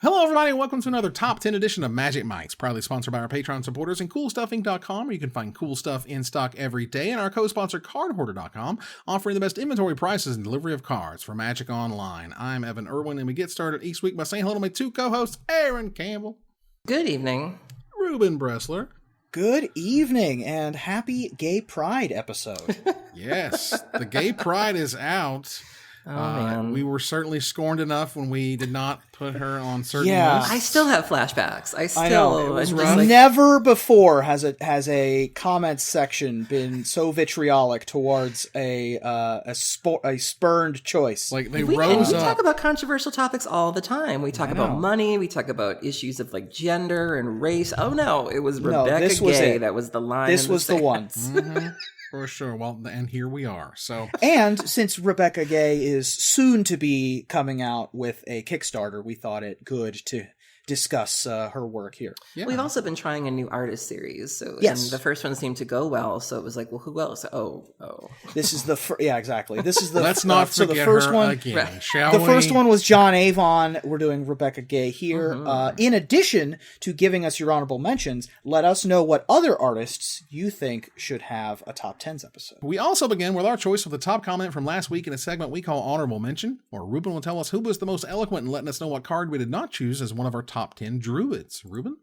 Hello, everybody, and welcome to another Top 10 edition of Magic Mics, proudly sponsored by our Patreon supporters and CoolStuffInc.com, where you can find cool stuff in stock every day, and our co-sponsor CardHoarder.com, offering the best inventory prices and delivery of cards for Magic Online. I'm Evan Irwin, and we get started each week by saying hello to my two co-hosts, Aaron Campbell. Good evening. Ruben Bressler. Good evening, and happy Gay Pride episode. Yes, the Gay Pride is out. Man. We were certainly scorned enough when we did not put her on certain lists. I still have flashbacks. I know. It was never before has a comments section been so vitriolic towards a spurned choice. Like we talk about controversial topics all the time. We talk about money. We talk about issues of like gender and race. Oh no, it was Rebecca Gay that was the line. This was the one. Mm-hmm. For sure. Well, and here we are. So, and since Rebecca Gay is soon to be coming out with a Kickstarter, we thought it good to discuss her work here. Yeah. We've also been trying a new artist series, so yes. And the first one seemed to go well, so it was like, well, who else? Oh. This is the exactly. This is the let's not forget so the first her one again, right. Shall the we? first one was John Avon. We're doing Rebecca Gay here. Mm-hmm. In addition to giving us your honorable mentions, let us know what other artists you think should have a top 10s episode. We also begin with our choice of the top comment from last week in a segment we call Honorable Mention, where Ruben will tell us who was the most eloquent in letting us know what card we did not choose as one of our top 10 Druids. Ruben?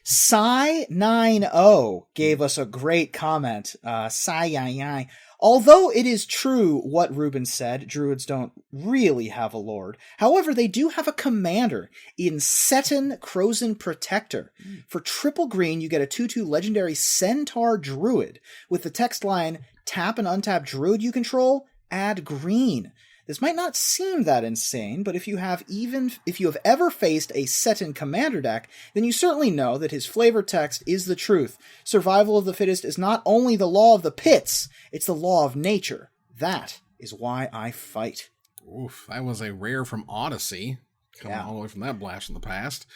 Psy90 gave us a great comment. Although it is true what Ruben said, Druids don't really have a lord. However, they do have a commander in Seton Crozen Protector. For triple green, you get a 2/2 legendary Centaur Druid with the text line, tap an untap Druid you control, add green. This might not seem that insane, but if you have ever faced a Seton commander deck, then you certainly know that his flavor text is the truth. Survival of the fittest is not only the law of the pits, it's the law of nature. That is why I fight. Oof, that was a rare from Odyssey. Coming all the way from that blast in the past.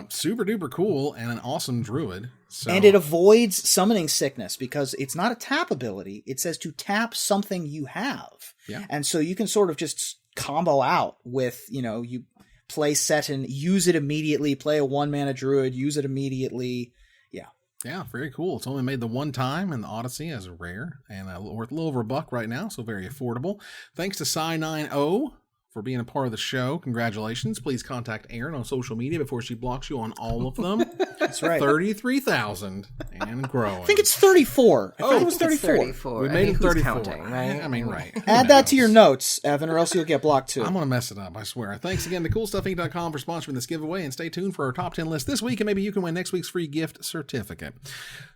Super duper cool and an awesome druid. So. And it avoids summoning sickness because it's not a tap ability. It says to tap something you have. Yeah. And so you can sort of just combo out with, you play Seton, use it immediately, play a 1-mana druid, use it immediately. Yeah. Yeah, very cool. It's only made the one time in the Odyssey as a rare and worth a little over $1 right now, so very affordable. Thanks to Psy90 for being a part of the show. Congratulations. Please contact Erin on social media before she blocks you on all of them. That's right. 33,000 and growing. I think it's 34. Oh, it was 34. We made it 34. Counting, right? I mean, right. Add that to your notes, Evan, or else you'll get blocked too. I'm going to mess it up, I swear. Thanks again to CoolStuffInc.com for sponsoring this giveaway, and stay tuned for our top 10 list this week, and maybe you can win next week's free gift certificate.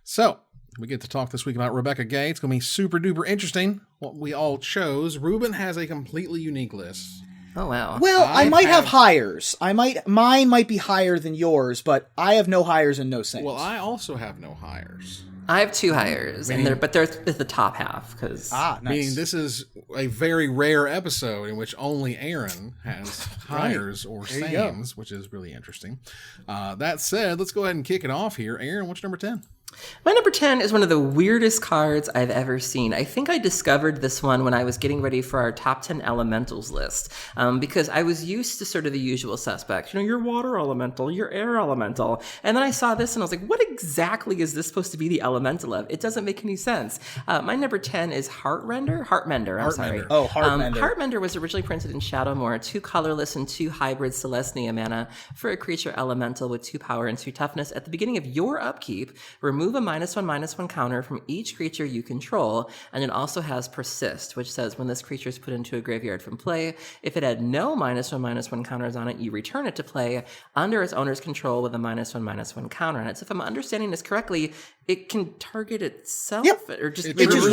So, we get to talk this week about Rebecca Gay. It's going to be super duper interesting what we all chose. Ruben has a completely unique list. Oh, wow. Well, I might have hires. Mine might be higher than yours, but I have no hires and no saints. Well, I also have no hires. I have 2 hires, but they're the top half. Nice. Meaning this is a very rare episode in which only Aaron has hires or sains, which is really interesting. That said, let's go ahead and kick it off here. Aaron, what's your number 10? My number 10 is one of the weirdest cards I've ever seen. I think I discovered this one when I was getting ready for our top 10 elementals list, because I was used to sort of the usual suspects. Your water elemental, your air elemental. And then I saw this and I was like, what exactly is this supposed to be the elemental of? It doesn't make any sense. My number 10 is Heartmender. Oh, Heartmender. Heartmender was originally printed in Shadowmoor, 2 colorless and 2 hybrid Celestia mana for a creature elemental with 2 power and 2 toughness. At the beginning of your upkeep, remove a -1/-1 counter from each creature you control, and it also has Persist, which says when this creature is put into a graveyard from play, if it had no -1/-1 counters on it, you return it to play under its owner's control with a -1/-1 counter on it. So if I'm understanding this correctly, it can target itself, or just it just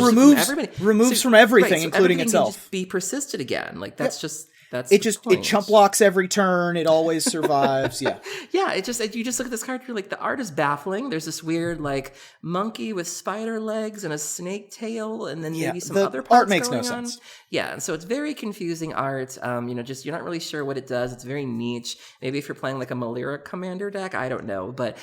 removes from everything, including itself. Can just be persisted again. Like that's just. It chump blocks every turn. It always survives. Yeah. Yeah. You just look at this card. You're like, the art is baffling. There's this weird like monkey with spider legs and a snake tail, and then maybe some other parts art makes going no on. sense. Yeah. And so it's very confusing art. You're not really sure what it does. It's very niche. Maybe if you're playing like a Malira commander deck, I don't know. But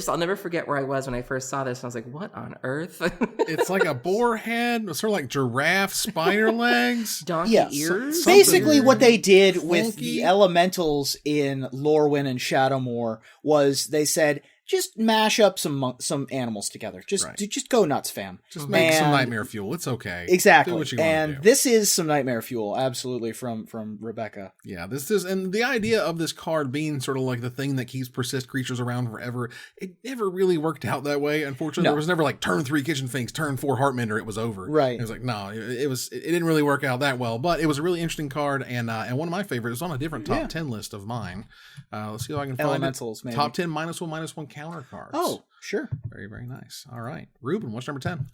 I'll never forget where I was when I first saw this. And I was like, what on earth? It's like a boar head, sort of like giraffe spider legs, donkey ears. Basically, what they they did with funky. the elementals in Lorwyn and Shadowmoor was they said, just mash up some animals together. Just go nuts, fam. Just make some nightmare fuel. It's okay. Exactly. Do what you want and to do. This is some nightmare fuel, absolutely, from Rebecca. Yeah, this is, and the idea of this card being sort of like the thing that keeps persist creatures around forever, it never really worked out that way. Unfortunately, there was never like turn 3 Kitchen Finks, turn 4 Heartmender, it was over. Right. It was like, no, it didn't really work out that well, but it was a really interesting card, and one of my favorites. It was on a different top 10 list of mine. Let's see if I can find Elementals, maybe. Top 10 -1/-1 counter cards. Oh, sure. Very, very nice. All right. Ruben, what's number 10?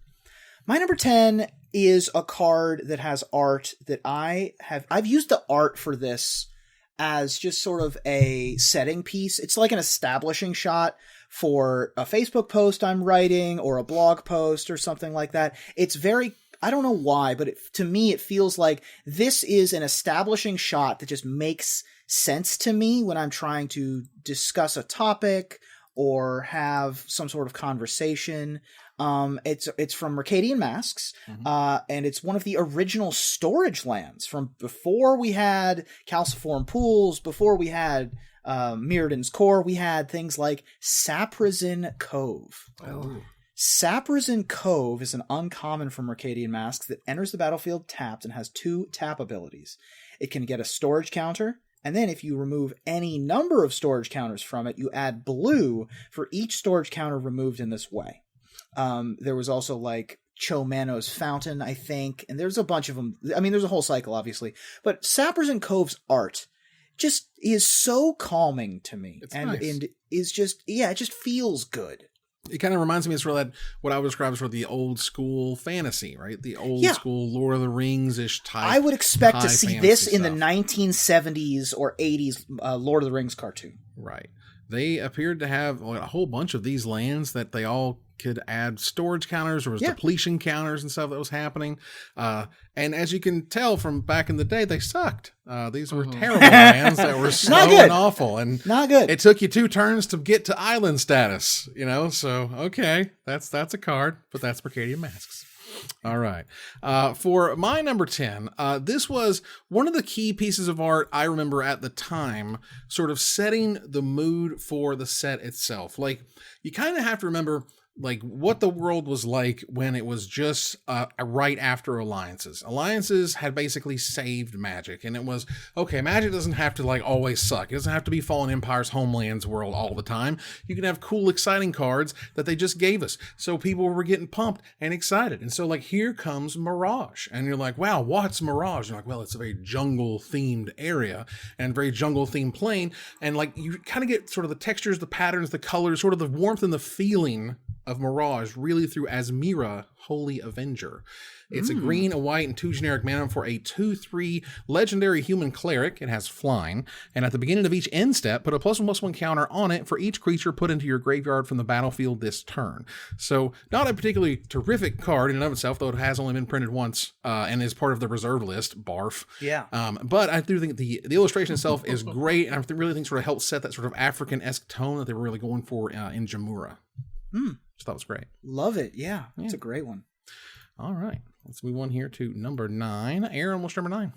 My number 10 is a card that has art that I've used the art for this as just sort of a setting piece. It's like an establishing shot for a Facebook post I'm writing or a blog post or something like that. It's very, I don't know why, but to me, it feels like this is an establishing shot that just makes sense to me when I'm trying to discuss a topic or have some sort of conversation. It's from Mercadian Masks, and it's one of the original storage lands from before we had calciform pools, before we had Mirrodin's Core. We had things like Saprazin Cove. Oh. Saprazin Cove is an uncommon from Mercadian Masks that enters the battlefield tapped and has 2 tap abilities. It can get a storage counter, and then if you remove any number of storage counters from it, you add blue for each storage counter removed in this way. There was also like Chomano's Fountain, I think, and there's a bunch of them. I mean, there's a whole cycle, obviously. But Saprazin Cove's art just is so calming to me. It's and nice. And is just, it just feels good. It kind of reminds me of sort of that, what I would describe as sort of the old school fantasy, right? The old school Lord of the Rings-ish type. I would expect to see this in the stuff. 1970s or 80s Lord of the Rings cartoon. Right. They appeared to have a whole bunch of these lands that they all could add storage counters. There was depletion counters and stuff that was happening. And as you can tell from back in the day, they sucked. These were terrible lands that were slow and awful. And not good. It took you 2 turns to get to island status, So, okay, that's a card, but that's Mercadian Masks. All right. For my number 10, this was one of the key pieces of art I remember at the time, sort of setting the mood for the set itself. Like, you kind of have to remember like what the world was like when it was just right after alliances. Alliances had basically saved Magic, and it was, okay, Magic doesn't have to like always suck. It doesn't have to be Fallen Empire's Homelands world all the time. You can have cool, exciting cards that they just gave us. So people were getting pumped and excited. And so like, here comes Mirage. And you're like, wow, what's Mirage? And you're like, well, it's a very jungle themed area and very jungle themed plane. And like, you kind of get sort of the textures, the patterns, the colors, sort of the warmth and the feeling of Mirage really through Asmira, Holy Avenger. It's a green, a white, and 2 generic mana for a 2/3 legendary human cleric. It has flying. And at the beginning of each end step, put a +1/+1 counter on it for each creature put into your graveyard from the battlefield this turn. So not a particularly terrific card in and of itself, though it has only been printed once and is part of the reserve list. Barf. Yeah. But I do think the illustration itself is great, and I really think sort of helps set that sort of African-esque tone that they were really going for in Jamura. Which I thought was great. Love it. Yeah. It's a great one. All right. Let's move on here to number 9. Aaron, what's number 9?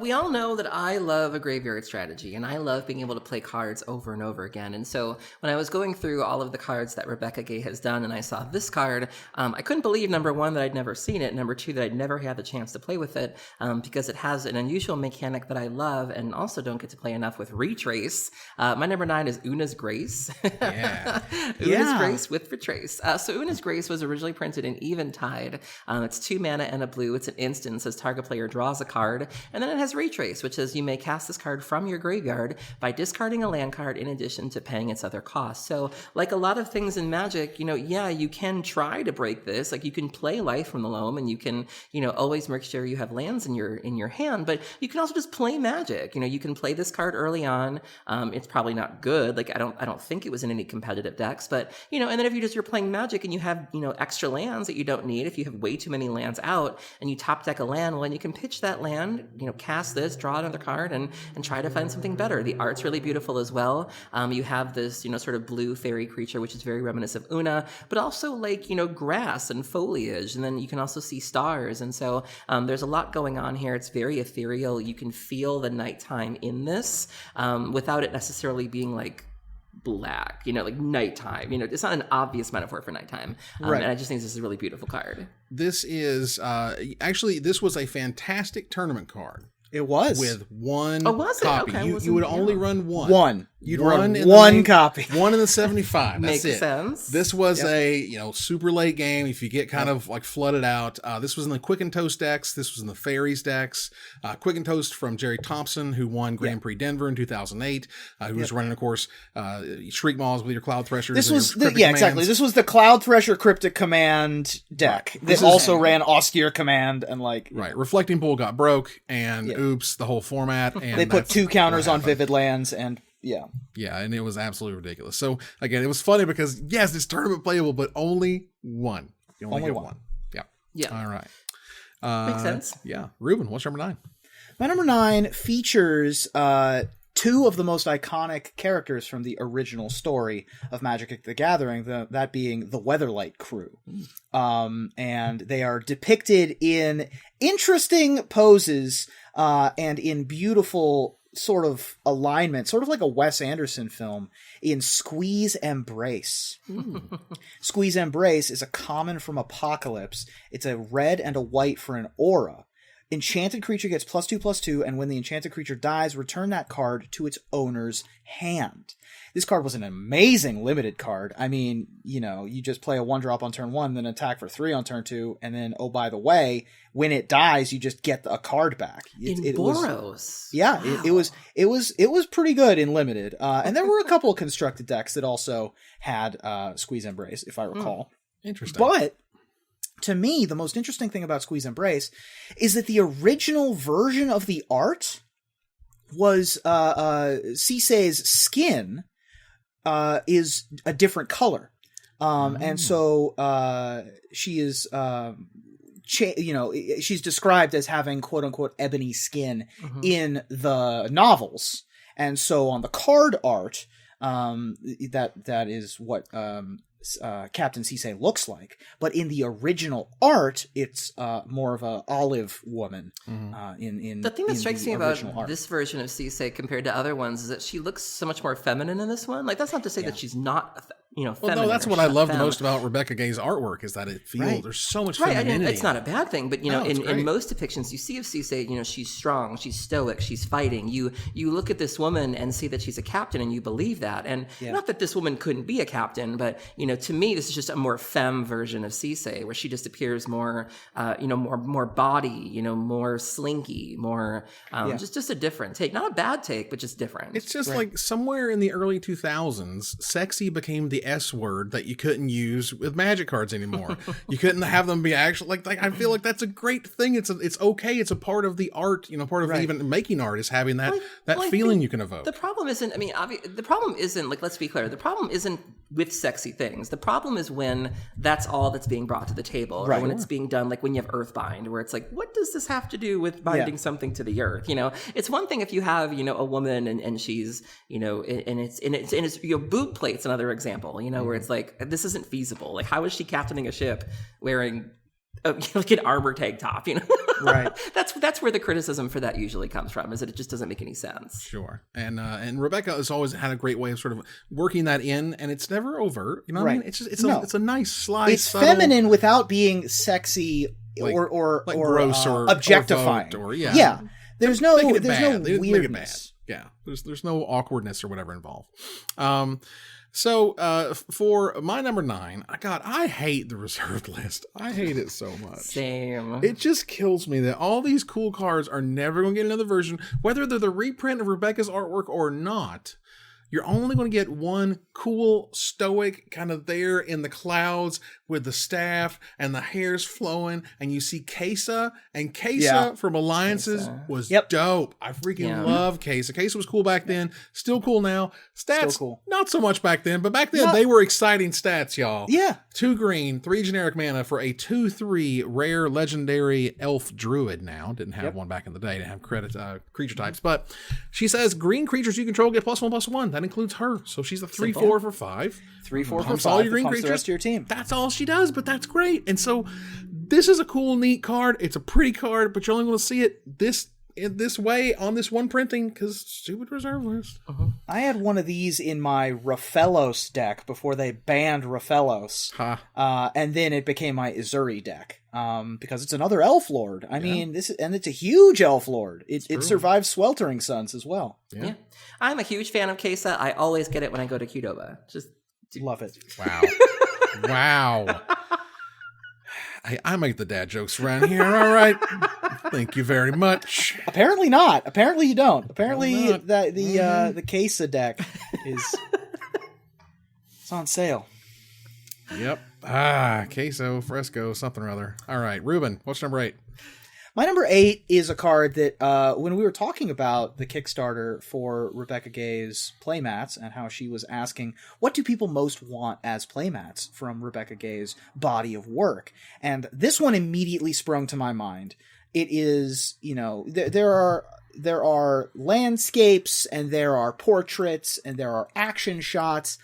We all know that I love a graveyard strategy, and I love being able to play cards over and over again. And so when I was going through all of the cards that Rebecca Gay has done, and I saw this card, I couldn't believe, number 1, that I'd never seen it, number 2, that I'd never had the chance to play with it, because it has an unusual mechanic that I love and also don't get to play enough with, Retrace. My number 9 is Una's Grace. Yeah. Una's Grace with Retrace. So Una's Grace was originally printed in Eventide. It's 2 mana and a blue. It's an instant. It says target player draws a card, and then it has Retrace, which is you may cast this card from your graveyard by discarding a land card in addition to paying its other costs. So like a lot of things in Magic, you can try to break this. Like you can play Life from the Loam, and you can, always make sure you have lands in your hand, but you can also just play Magic. You can play this card early on. It's probably not good. Like I don't think it was in any competitive decks, but and then if you're playing Magic and you have, extra lands that you don't need, if you have way too many lands out and you top deck a land, well, then you can pitch that land, cast this, draw another card, and try to find something better. The art's really beautiful as well. You have this, sort of blue fairy creature, which is very reminiscent of Una, but also like, grass and foliage. And then you can also see stars. And so there's a lot going on here. It's very ethereal. You can feel the nighttime in this without it necessarily being like black, like nighttime. It's not an obvious metaphor for nighttime. Right. And I just think this is a really beautiful card. This is actually, this was a fantastic tournament card. It was. With one was it? copy. Okay, You would only run one. One. You'd run in one copy. One in the 75. That's Makes it. sense. This was a super late game. If you get kind of like flooded out, this was in the Quick and Toast decks. This was in the Fairies decks. Quick and Toast from Jerry Thompson, who won Grand Prix Denver in 2008. Who was running, of course, Shriek Maws with your Cloud Threshers. This was commands. exactly. This was the Cloud Thresher Cryptic Command deck. This also ran Austere Command and like Reflecting Pool got broke and oops, the whole format. And they put 2 counters on Vivid Lands and and it was absolutely ridiculous. So again, it was funny because yes, it's tournament playable, but only one. You only get one. Yeah. All right. Makes sense. Yeah. Ruben, what's number 9? My number 9 features 2 of the most iconic characters from the original story of Magic the Gathering, that being the Weatherlight crew. And they are depicted in interesting poses and in beautiful sort of alignment, sort of like a Wes Anderson film, in Squeeze Embrace. Squeeze Embrace is a common from Apocalypse. It's a red and a white for an aura. Enchanted creature gets +2/+2, and when the enchanted creature dies, return that card to its owner's hand. This card was an amazing limited card. I mean, you just play a 1-drop on turn 1, then attack for 3 on turn 2, and then, oh, by the way, when it dies, you just get a card back. It Boros. Yeah, wow. It was pretty good in limited. And there were a couple of constructed decks that also had Squeeze Embrace, if I recall. Interesting. But to me, the most interesting thing about Squeeze Embrace is that the original version of the art was Cissei's skin is a different color. And so she is she's described as having quote unquote ebony skin in the novels. And so on the card art, that is what Captain Cissei looks like, but in the original art, it's more of a olive woman. In the thing that strikes me about art. This version of Cissei compared to other ones is that she looks so much more feminine in this one. Like that's not to say that she's not, feminine. Well, no, that's what I love the most about Rebecca Gay's artwork is that it feels there's so much femininity. It's not a bad thing, but in most depictions you see of Cissei, she's strong, she's stoic, she's fighting. You look at this woman and see that she's a captain, and you believe that. And not that this woman couldn't be a captain, but to me, this is just a more femme version of Cissei, where she just appears more, more body, more slinky, more, just a different take. Not a bad take, but just different. It's just like somewhere in the early 2000s, sexy became the S word that you couldn't use with Magic cards anymore. You couldn't have them be actual. Like I feel like that's a great thing. It's okay. It's a part of the art. Part of even making art is having that feeling you can evoke. The problem isn't. The problem isn't like. Let's be clear. The problem isn't with sexy things. The problem is when that's all that's being brought to the table, or when it's being done, like when you have Earthbind, where it's like, what does this have to do with binding something to the earth? It's one thing if you have a woman and she's and it's boob plate's another example, where it's like this isn't feasible. Like how is she captaining a ship wearing like an armor tank top? Right. That's where the criticism for that usually comes from, is that it just doesn't make any sense. Sure. And Rebecca has always had a great way of sort of working that in, and it's never overt. What I mean? It's just it's a nice slide. It's subtle, feminine without being sexy or gross or objectifying. Or There's no weirdness. Yeah. There's no awkwardness or whatever involved. So for my number 9, I hate the reserved list. I hate it so much. Same. It just kills me that all these cool cards are never going to get another version, whether they're the reprint of Rebecca's artwork or not. You're only going to get one cool, stoic, kind of there in the clouds, with the staff and the hair's flowing, and you see Kesa, and Kesa from Alliances was dope. I freaking love Kesa. Kesa was cool back then, still cool now. Stats, cool. not so much back then, but back then they were exciting stats, y'all. Yeah. 2 green, 3 generic mana for a 2/3 rare legendary elf druid now. Didn't have one back in the day, didn't have creature types, but she says green creatures you control get +1/+1. That includes her. So she's a 3/4 for 5. 3/4 for 5. All your green Pumps creatures. the rest of your team. That's all she does, but that's great. And so this is a cool, neat card. It's a pretty card, but you're only going to see it in this way on this one printing because stupid reserve list. I had one of these in my Rafellos deck before they banned Rafellos. And then it became my Izuri deck. Because it's another Elf Lord. I mean, it's a huge Elf Lord. It survives Sweltering Suns as well. Yeah. I'm a huge fan of Kesa. I always get it when I go to Qdoba. Just love it. Wow. Wow. I make the dad jokes around here. All right. Thank you very much. Apparently not. Apparently you don't. Apparently the Kesa deck is it's on sale. Yep. Queso, Fresco, something or other. All right, Ruben, what's number 8? My number 8 is a card that when we were talking about the Kickstarter for Rebecca Gay's playmats and how she was asking, what do people most want as playmats from Rebecca Gay's body of work? And this one immediately sprung to my mind. It is, there are landscapes and there are portraits and there are action shots.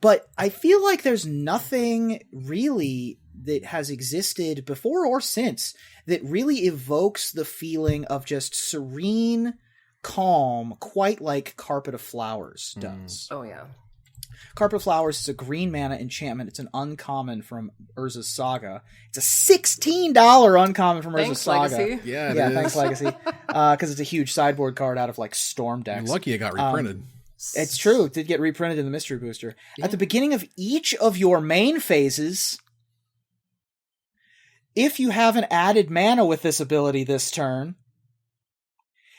But I feel like there's nothing really that has existed before or since that really evokes the feeling of just serene calm, quite like Carpet of Flowers does. Oh, yeah. Carpet of Flowers is a green mana enchantment. It's an uncommon from Urza's Saga. It's a $16 uncommon from Urza's Saga. Legacy. Yeah, it is. Thanks, Legacy. Because it's a huge sideboard card out of like Storm decks. You're lucky it got reprinted. It's true. It did get reprinted in the Mystery Booster. Yeah. At the beginning of each of your main phases, if you haven't added mana with this ability this turn,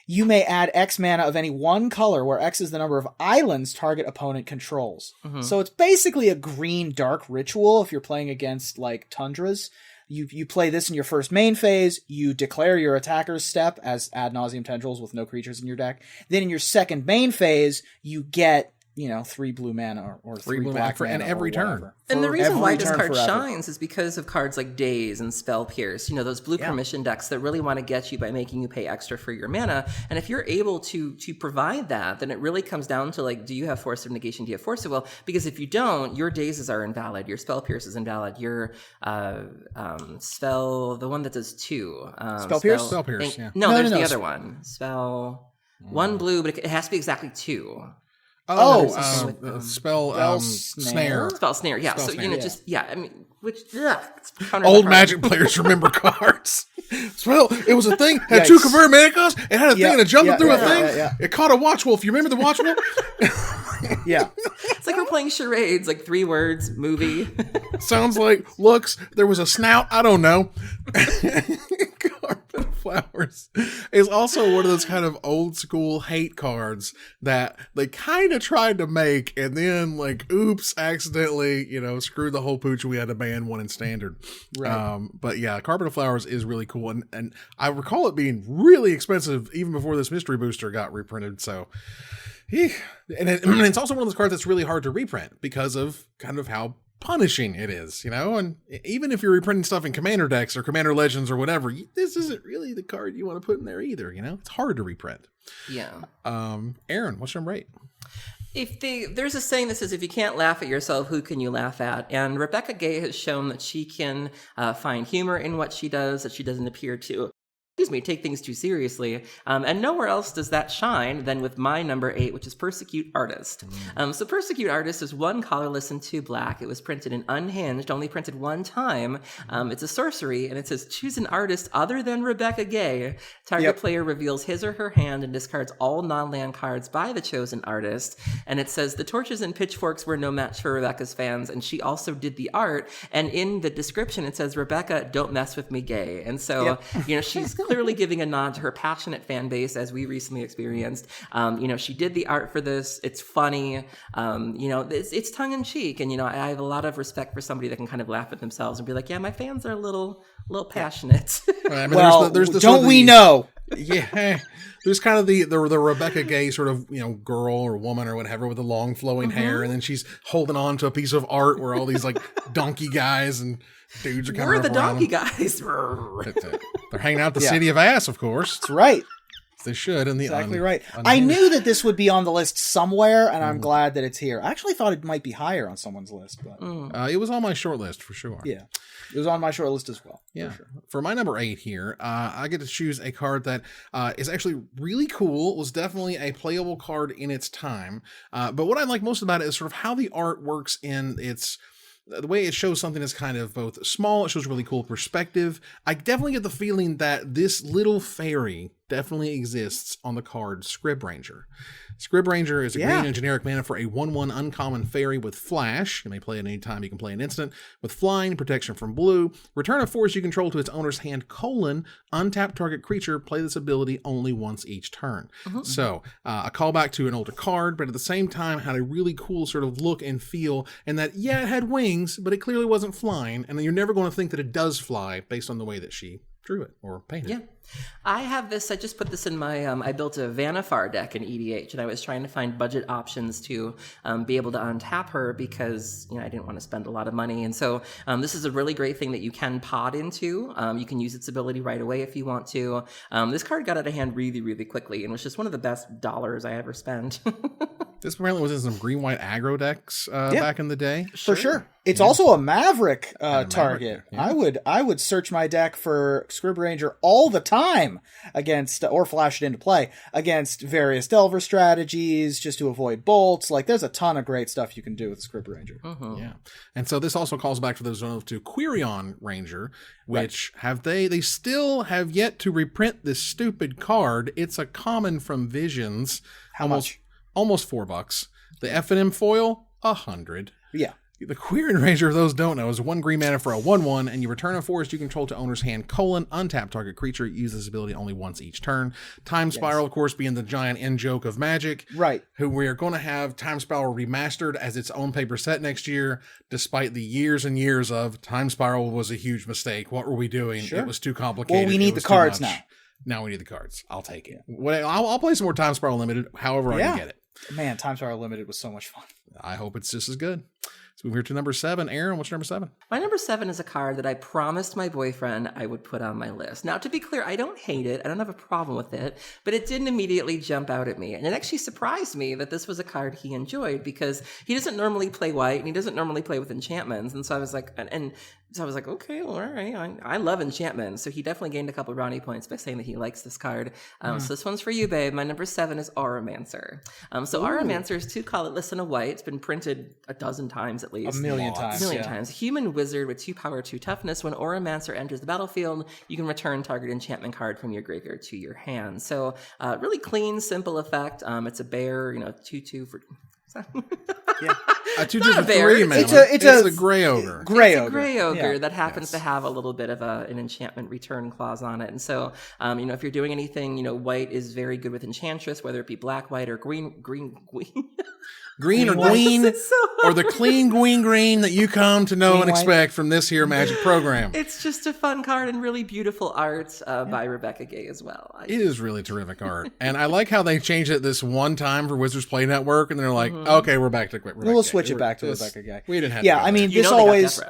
you may add X mana of any one color, where X is the number of islands target opponent controls. Mm-hmm. So it's basically a green dark ritual if you're playing against like tundras. You play this in your first main phase, you declare your attacker's step as ad nauseam tendrils with no creatures in your deck. Then in your second main phase, you get, 3 blue mana or 3 black for mana every turn. And the reason why this card shines is because of cards like Daze and Spell Pierce, those blue permission decks that really want to get you by making you pay extra for your mana. And if you're able to provide that, then it really comes down to do you have Force of Negation, do you have Force of Will? Because if you don't, your Dazes are invalid, your Spell Pierce is invalid, your spell, the one that does 2. Spell Pierce? Spell Pierce, yeah. No, there's the other one. Spell, 1 blue, but it has to be exactly 2. Spell snare. Spell snare, yeah. Spell so, snare. It's old Magic players remember cards. Spell, it was a thing, had 2 convert mana cost, it had a thing and it jumped through a thing. It caught a Watch Wolf. You remember the Watch Wolf? Yeah. It's like we're playing charades, 3 words, movie. Sounds like, looks, there was a snout, I don't know. Carpet of Flowers is also one of those kind of old school hate cards that they kind of tried to make and then oops, accidentally, screwed the whole pooch. We had to ban one in standard. Right. But yeah, Carpet of Flowers is really cool. And I recall it being really expensive even before this mystery booster got reprinted. So and it's also one of those cards that's really hard to reprint because of kind of how punishing it is, and even if you're reprinting stuff in Commander decks or Commander Legends or whatever, this isn't really the card you want to put in there either, it's hard to reprint. Yeah. Aaron, what's your number 8? There's a saying that says, if you can't laugh at yourself, who can you laugh at? And Rebecca Gay has shown that she can find humor in what she does, that she doesn't appear to take things too seriously. And nowhere else does that shine than with my number 8, which is Persecute Artist. So Persecute Artist is 1 colorless and 2 black. It was printed in Unhinged, only printed 1 time. It's a sorcery, and it says, choose an artist other than Rebecca Gay. Target player reveals his or her hand and discards all non-land cards by the chosen artist. And it says, the torches and pitchforks were no match for Rebecca's fans, and she also did the art. And in the description, it says, Rebecca, don't mess with me, Gay. And so, she's clearly giving a nod to her passionate fan base, as we recently experienced. She did the art for this. It's funny. It's tongue in cheek, and I have a lot of respect for somebody that can kind of laugh at themselves and be like, "Yeah, my fans are a little passionate." I mean, there's the don't we know? Yeah, there's kind of the Rebecca Gay sort of girl or woman or whatever with the long flowing hair, and then she's holding on to a piece of art where all these like donkey guys and dudes are kind We're of the donkey guys. They're hanging out the city of ass, of course. That's right. They should. Exactly right. I knew that this would be on the list somewhere, and I'm glad that it's here. I actually thought it might be higher on someone's list, but it was on my short list for sure. Yeah, it was on my short list as well. Yeah. For sure. For my number 8 here, I get to choose a card that is actually really cool. Was definitely a playable card in its time. But what I like most about it is sort of how the art works in the way it shows something that's kind of both small, it shows really cool perspective. I definitely get the feeling that this little fairy definitely exists on the card Scrib Ranger. Scrib Ranger is a green and generic mana for a 1/1 uncommon fairy with flash. You may play it any time you can play an instant. With flying, protection from blue. Return a force you control to its owner's hand, untap target creature. Play this ability only once each turn. So, a callback to an older card, but at the same time had a really cool sort of look and feel. And that, it had wings, but it clearly wasn't flying. And then you're never going to think that it does fly based on the way that she drew it or painted it. I have this. I just put this in my. I built a Vanifar deck in EDH, and I was trying to find budget options to be able to untap her because I didn't want to spend a lot of money. And so this is a really great thing that you can pod into. You can use its ability right away if you want to. This card got out of hand really, really quickly, and was just one of the best dollars I ever spent. This apparently was in some green-white aggro decks back in the day. For sure. It's also a Maverick target. Yeah. I would search my deck for Scrib Ranger all the time against, or flash it into play, against various Delver strategies, just to avoid bolts. Like, there's a ton of great stuff you can do with Scrib Ranger. Yeah. And so this also calls back to those to Quirion Ranger, which they still have yet to reprint this stupid card. It's a common from Visions. How much? Almost $4. The F&M foil, $100. Yeah. The Quirion Ranger, for those who don't know, is 1 green mana for a 1/1, and you return a forest you control to owner's hand, untap target creature. Use this ability only once each turn. Time Spiral, of course, being the giant in-joke of Magic. Right. Who we are going to have Time Spiral remastered as its own paper set next year, despite the years and years of Time Spiral was a huge mistake. What were we doing? Sure. It was too complicated. Well, we need the cards now. Now we need the cards. I'll take it. I'll play some more Time Spiral Limited, however I can get it. Man, Time Spiral Limited was so much fun. I hope it's just as good. Let's move here to number 7. Aaron, what's your number 7? My number 7 is a card that I promised my boyfriend I would put on my list. Now, to be clear, I don't hate it. I don't have a problem with it, but it didn't immediately jump out at me. And it actually surprised me that this was a card he enjoyed because he doesn't normally play white and he doesn't normally play with enchantments. And so I was like, okay, well, all right. I love enchantments. So he definitely gained a couple brownie points by saying that he likes this card. So this one's for you, babe. My number 7 is Auramancer. Auramancer is 2 colorless and a white. It's been printed a dozen times at least. A million times. Human wizard with 2 power, 2 toughness. When Auramancer enters the battlefield, you can return target enchantment card from your graveyard to your hand. So really clean, simple effect. It's a bear, 2/2 for... Yeah. A 2/2 for 3 mana. It's a gray ogre. It's a gray ogre that happens to have a little bit of an enchantment return clause on it. And so, if you're doing anything, white is very good with Enchantress, whether it be black, white, or green. Green or green, or the clean green that you come to know and expect from this here Magic program. It's just a fun card and really beautiful art by Rebecca Gay as well. It is really terrific art. And I like how they changed it this one time for Wizards Play Network, and they're like, okay, we're back to Rebecca Gay. We'll switch it back to Rebecca Gay. We didn't have to I mean, this always...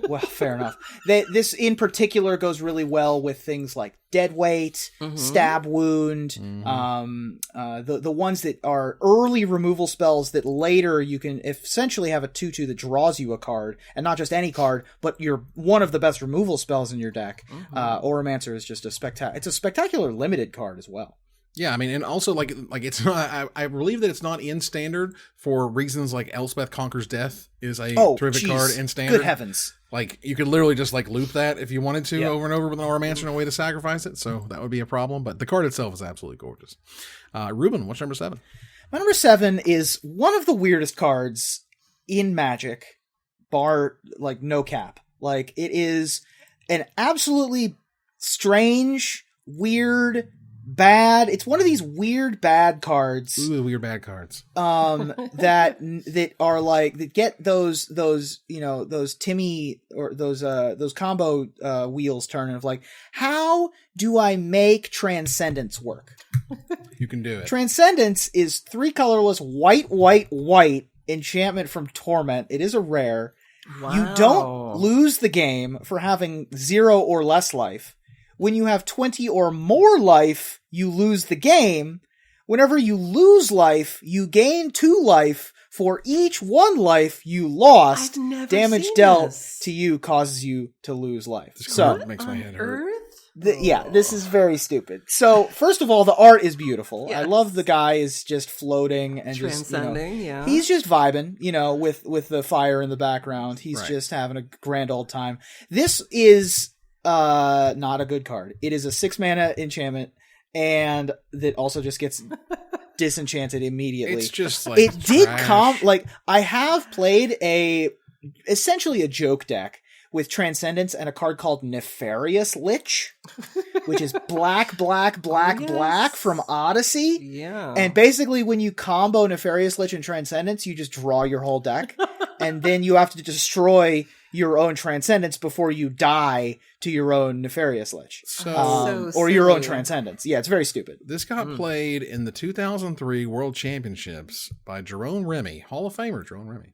Well, fair enough. This in particular goes really well with things like Deadweight, Stab Wound, the ones that are early removal spells that later you can essentially have a 2/2 that draws you a card, and not just any card, but you're one of the best removal spells in your deck. Auramancer is just it's a spectacular limited card as well. Yeah, I mean, and also like it's not. I believe that it's not in standard for reasons like Elspeth Conquers Death is a terrific card in standard. Good heavens! Like you could literally just like loop that if you wanted to over and over with an Auramancer, no way to sacrifice it. So that would be a problem. But the card itself is absolutely gorgeous. Ruben, what's number 7? My number 7 is one of the weirdest cards in Magic, bar like no cap. Like it is an absolutely strange, weird, bad. It's one of these weird, bad cards. Ooh, weird bad cards. That are like that get those those Timmy or those combo wheels turning of like, how do I make Transcendence work? You can do it. Transcendence is 3 colorless white enchantment from Torment. It is a rare. Wow. You don't lose the game for having 0 or less life. When you have 20 or more life, you lose the game. Whenever you lose life, you gain 2 life. For each 1 life you lost, I've never damage seen dealt this. to you causes you to lose life. This So, card makes my head hurt. yeah, this is very stupid. So, first of all, the art is beautiful. I Yes. love the guy is just floating and just, Transcending, yeah. he's just vibing, with the fire in the background. He's Right. just having a grand old time. This is not a good card. It is a 6 mana enchantment, and that also just gets disenchanted immediately. It's just like It did trash. I have played essentially a joke deck with Transcendence and a card called Nefarious Lich, which is black Yes. from Odyssey. Yeah. And basically when you combo Nefarious Lich and Transcendence, you just draw your whole deck. And then you have to destroy your own Transcendence before you die to your own Nefarious Lich. So Or your own silly. Transcendence. Yeah, it's very stupid. this got played in the 2003 World Championships by Jerome Remy, Hall of Famer Jerome Remy,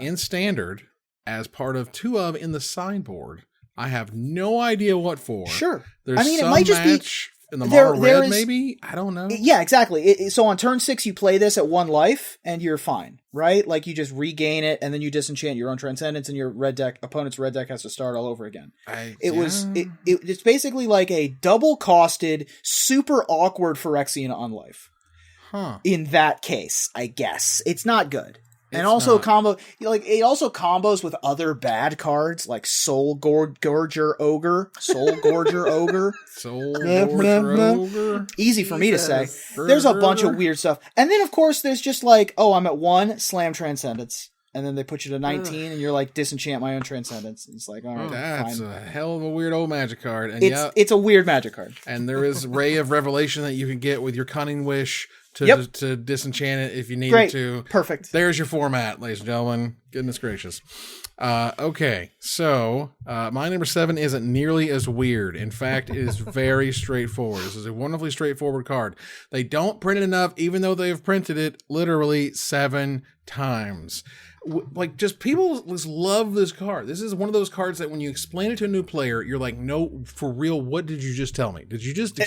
in Standard as part of 2 of in the sideboard. I have no idea what for. Sure. There's I mean, it some might just be- match in the there mono red, is- maybe? I don't know. Yeah, exactly. So on turn 6, you play this at 1 life, and you're fine, right? Like, you just regain it, and then you disenchant your own Transcendence, and your opponent's red deck has to start all over again. It's basically like a double-costed, super awkward Phyrexian on life. Huh. In that case, I guess. It's not good. And It's also not. it also combos with other bad cards like Soul Gorger Ogre. Soul Ogre. Easy for me to say. Jesus. There's a bunch of weird stuff. And then, of course, there's just like, oh, I'm at 1, slam Transcendence. And then they put you to 19, and you're like, disenchant my own Transcendence. And it's like, all right, That's fine. a hell of a weird old magic card. And It's a weird magic card. and there is Ray of Revelation that you can get with your Cunning Wish to Yep. to disenchant it if you needed Great. to. Perfect. There's your format, ladies and gentlemen. Goodness gracious. Okay, so my number 7 isn't nearly as weird. In fact, it is very straightforward. This is a wonderfully straightforward card. They don't print it enough, even though they have printed it literally 7 times. Like, just people just love this card. This is one of those cards that when you explain it to a new player, you're like, no, for real, what did you just tell me? Did you just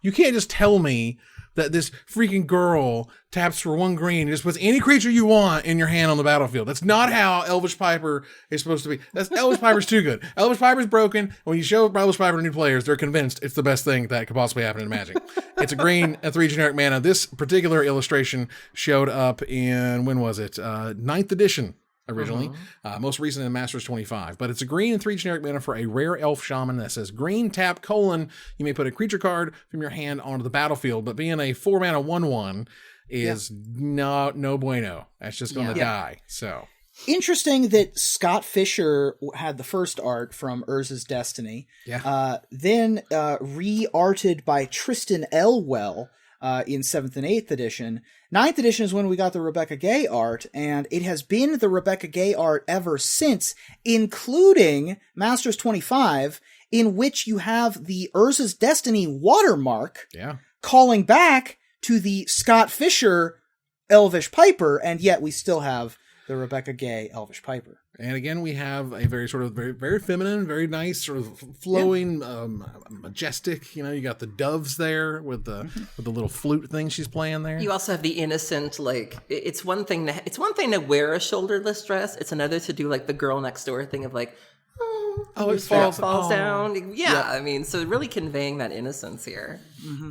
you can't just tell me that this freaking girl taps for 1 green and just puts any creature you want in your hand on the battlefield. That's not how Elvish Piper is supposed to be. Elvish Piper's too good. Elvish Piper's broken. When you show Elvish Piper to new players, they're convinced it's the best thing that could possibly happen in Magic. It's a green, a 3 generic mana. This particular illustration showed up in, when was it? 9th edition. Originally, most recent in Masters 25, but it's a green and 3 generic mana for a rare elf shaman that says green tap : you may put a creature card from your hand onto the battlefield, but being a 4 mana 1/1 is no bueno. That's just going to die. So Interesting that Scott Fisher had the first art from Urza's Destiny. Yeah. Then re-arted by Tristan Elwell in 7th and 8th edition. 9th edition is when we got the Rebecca Gay art, and it has been the Rebecca Gay art ever since, including Masters 25, in which you have the Urza's Destiny watermark calling back to the Scott Fisher Elvish Piper, and yet we still have the Rebecca Gay Elvish Piper. And again, we have a very sort of very feminine, very nice, sort of flowing, majestic. You got the doves there with the little flute thing she's playing there. You also have the innocent, like it's one thing to wear a shoulderless dress. It's another to do like the girl next door thing of like, it falls down. Yeah, I mean, so really conveying that innocence here.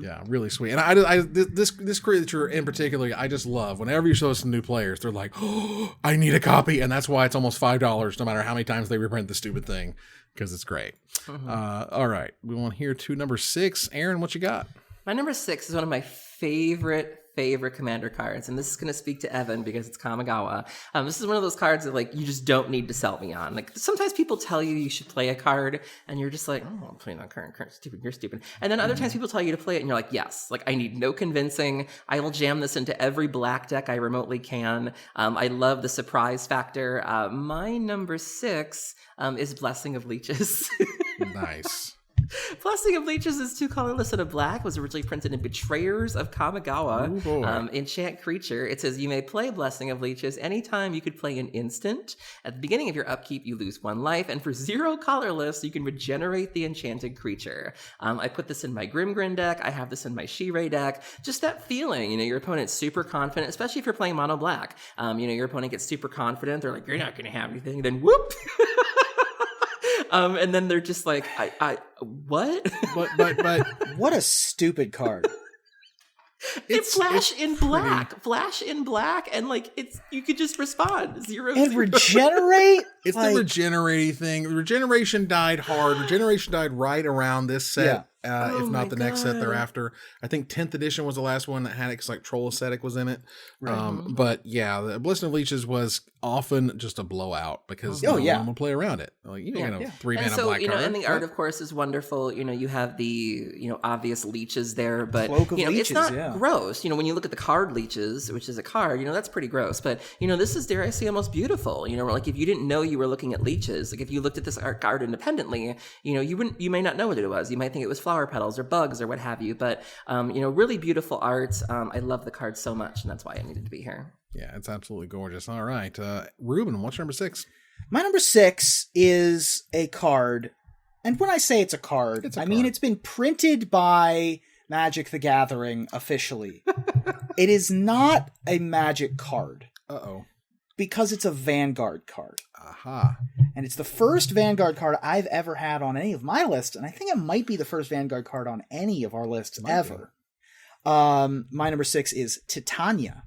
Yeah, really sweet. And this creature in particular, I just love. Whenever you show us some new players, they're like, "Oh, I need a copy," and that's why it's almost $5, no matter how many times they reprint the stupid thing, because it's great. All right, we want to hear to number 6. Aaron, what you got? My number 6 is one of my favorite favorite Commander cards, and this is going to speak to Evan because it's Kamigawa. This is one of those cards that like you just don't need to sell me on. Like sometimes people tell you should play a card, and you're just like, oh, I'm playing on current, stupid, you're stupid. And then other times people tell you to play it, and you're like, yes, like I need no convincing. I will jam this into every black deck I remotely can. I love the surprise factor. My number 6 is Blessing of Leeches. Nice. Blessing of Leeches is 2 colorless and a black, was originally printed in Betrayers of Kamigawa. Enchant creature. It says you may play Blessing of Leeches anytime you could play an instant. At the beginning of your upkeep, you lose 1 life, and for 0 colorless, you can regenerate the enchanted creature. I put this in my Grimgrin deck. I have this in my She-Ray deck. Just that feeling, your opponent's super confident, especially if you're playing mono black. Your opponent gets super confident. They're like, you're not going to have anything. Then whoop! And then they're just like, I what? But what a stupid card. It's flash in black, and like you could just respond 0 and 0. regenerate. It's the regenerating thing. Regeneration died hard. Regeneration died right around this set, if not the next set thereafter. I think 10th edition was the last one that had it, 'cause like Troll Ascetic was in it. Right. But yeah, the Blessing of Leeches was often just a blowout because no one will play around it. Like you know, 3 mana so, black card. And the art, of course, is wonderful. You have the obvious leeches there, but leeches, it's not gross. When you look at the card leeches, which is a card, that's pretty gross. But this is, dare I say, almost beautiful. Like if you didn't know you were looking at leeches, like if you looked at this art card independently, you may not know what it was. You might think it was flower petals or bugs or what have you. But really beautiful art. I love the card so much, and that's why I needed to be here. Yeah, it's absolutely gorgeous. All right, Ruben, what's number 6? My number 6 is a card, and when I say it's a card, I mean it's been printed by Magic the Gathering officially. It is not a Magic card. Uh-oh. Because it's a Vanguard card. Aha. And it's the first Vanguard card I've ever had on any of my lists, and I think it might be the first Vanguard card on any of our lists ever. My number 6 is Titania.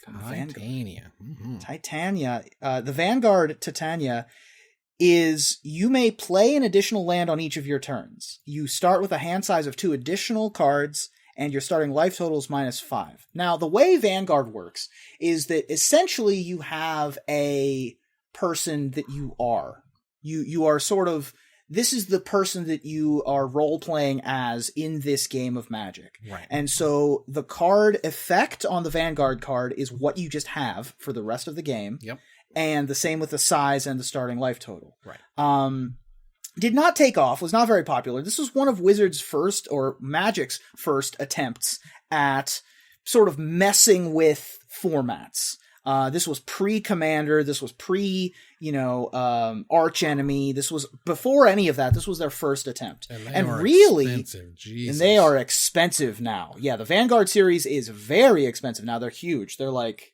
Titania. Mm-hmm. Titania. The Vanguard Titania is you may play an additional land on each of your turns. You start with a hand size of 2 additional cards, and your starting life total is -5. Now, the way Vanguard works is that essentially you have a person that you are. You are sort of, this is the person that you are role-playing as in this game of Magic. Right. And so the card effect on the Vanguard card is what you just have for the rest of the game. Yep. And the same with the size and the starting life total. Right. Did not take off, was not very popular. This was one of Wizards' first, or Magic's first attempts at sort of messing with formats. This was pre-Commander, this was Arch Enemy, this was before any of that. This was their first attempt. And really, and they are expensive now. Yeah, the Vanguard series is very expensive now. They're huge. They're like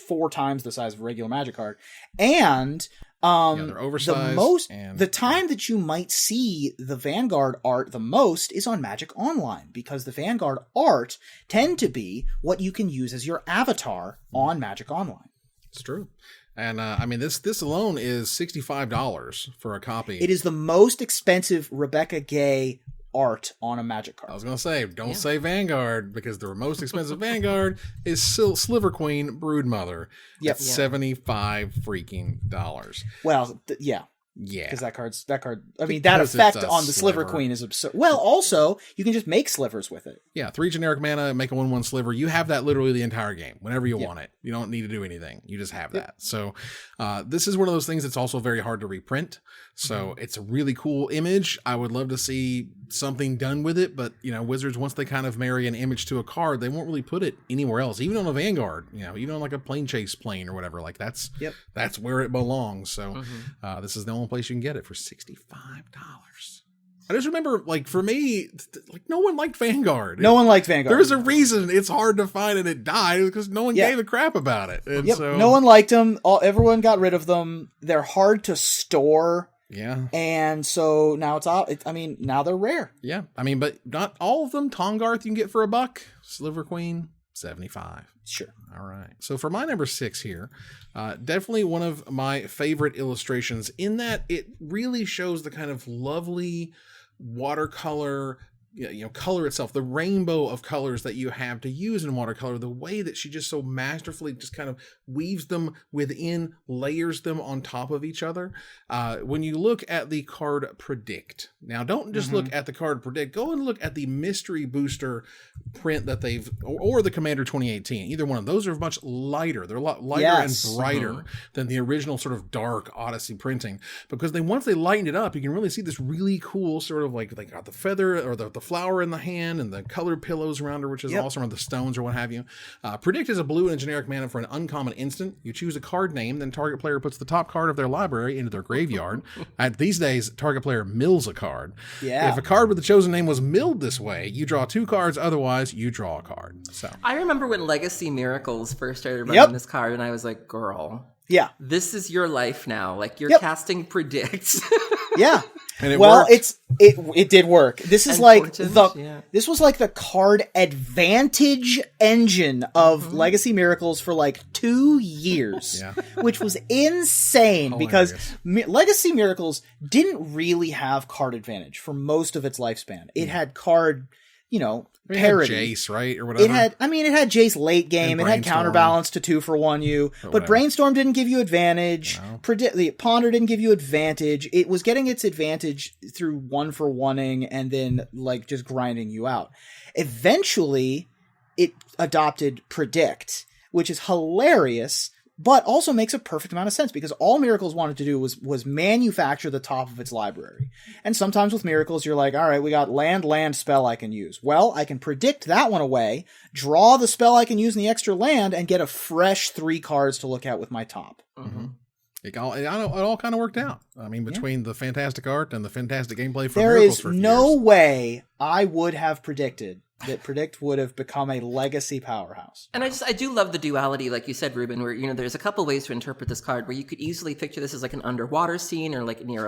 4 times the size of a regular Magic card. And they're oversized. The time that you might see the Vanguard art the most is on Magic Online, because the Vanguard art tend to be what you can use as your avatar on Magic Online. It's true. And this alone is $65 for a copy. It is the most expensive Rebecca Gay art on a Magic card. I was going to say, don't say Vanguard, because the most expensive Vanguard is Sliver Queen Broodmother. Yep. $75 freaking dollars. Well, yeah. Yeah. Because that card, I mean, that effect on the Sliver Queen is absurd. Well, also, you can just make slivers with it. Yeah, 3 generic mana, make a 1/1 sliver. You have that literally the entire game, whenever you want it. You don't need to do anything. You just have that. So this is one of those things that's also very hard to reprint. So it's a really cool image. I would love to see something done with it, but Wizards, once they kind of marry an image to a card, they won't really put it anywhere else, even on a Vanguard, even on like a plane chase plane or whatever. Like that's where it belongs. So this is the only place you can get it for $65. I just remember, like, for me, like, no one liked Vanguard. No one liked Vanguard. There's a reason it's hard to find and it died, because no one gave a crap about it. And so, no one liked them. Everyone got rid of them. They're hard to store. Yeah. And so now it's out. Now they're rare. Yeah. But not all of them. Tongarth you can get for $1. Sliver Queen, $75. Sure. All right. So for my number 6 here, definitely one of my favorite illustrations, in that it really shows the kind of lovely watercolor color itself, the rainbow of colors that you have to use in watercolor, the way that she just so masterfully just kind of weaves them within, layers them on top of each other. When you look at the card Predict, now don't just look at the card Predict, go and look at the Mystery Booster print that they've, or the Commander 2018. Either one of those are much lighter. They're a lot lighter and brighter than the original sort of dark Odyssey printing, because once they lighten it up, you can really see this really cool sort of like they got the feather or the flower in the hand and the colored pillows around her, which is also around the stones or what have you. Predict is a blue and a generic mana for an uncommon instant. You choose a card name, then target player puts the top card of their library into their graveyard. These days, target player mills a card. Yeah. If a card with the chosen name was milled this way, you draw 2 cards. Otherwise, you draw a card. So I remember when Legacy Miracles first started running this card, and I was like, girl. Yeah. This is your life now. Like, you're casting Predict. Yeah. And it worked. It did work. This is this was like the card advantage engine of Legacy Miracles for like 2 years, which was insane because Legacy Miracles didn't really have card advantage for most of its lifespan. It had card, parity. It had Jace, right? Or whatever. It had Jace late game. It had counterbalance to 2-for-1 but Brainstorm didn't give you advantage. No. Ponder didn't give you advantage. It was getting its advantage through 1-for-1ing and then like just grinding you out. Eventually, it adopted Predict, which is hilarious, but also makes a perfect amount of sense because all Miracles wanted to do was manufacture the top of its library. And sometimes with Miracles, you're like, all right, we got land spell I can use. Well, I can predict that one away, draw the spell I can use in the extra land, and get a fresh 3 cards to look at with my top. Mm-hmm. It all kind of worked out. I mean, between the fantastic art and the fantastic gameplay for Miracles. There is no way I would have predicted that Predict would have become a legacy powerhouse. And I do love the duality, like you said, Ruben, where, there's a couple ways to interpret this card where you could easily picture this as like an underwater scene or like near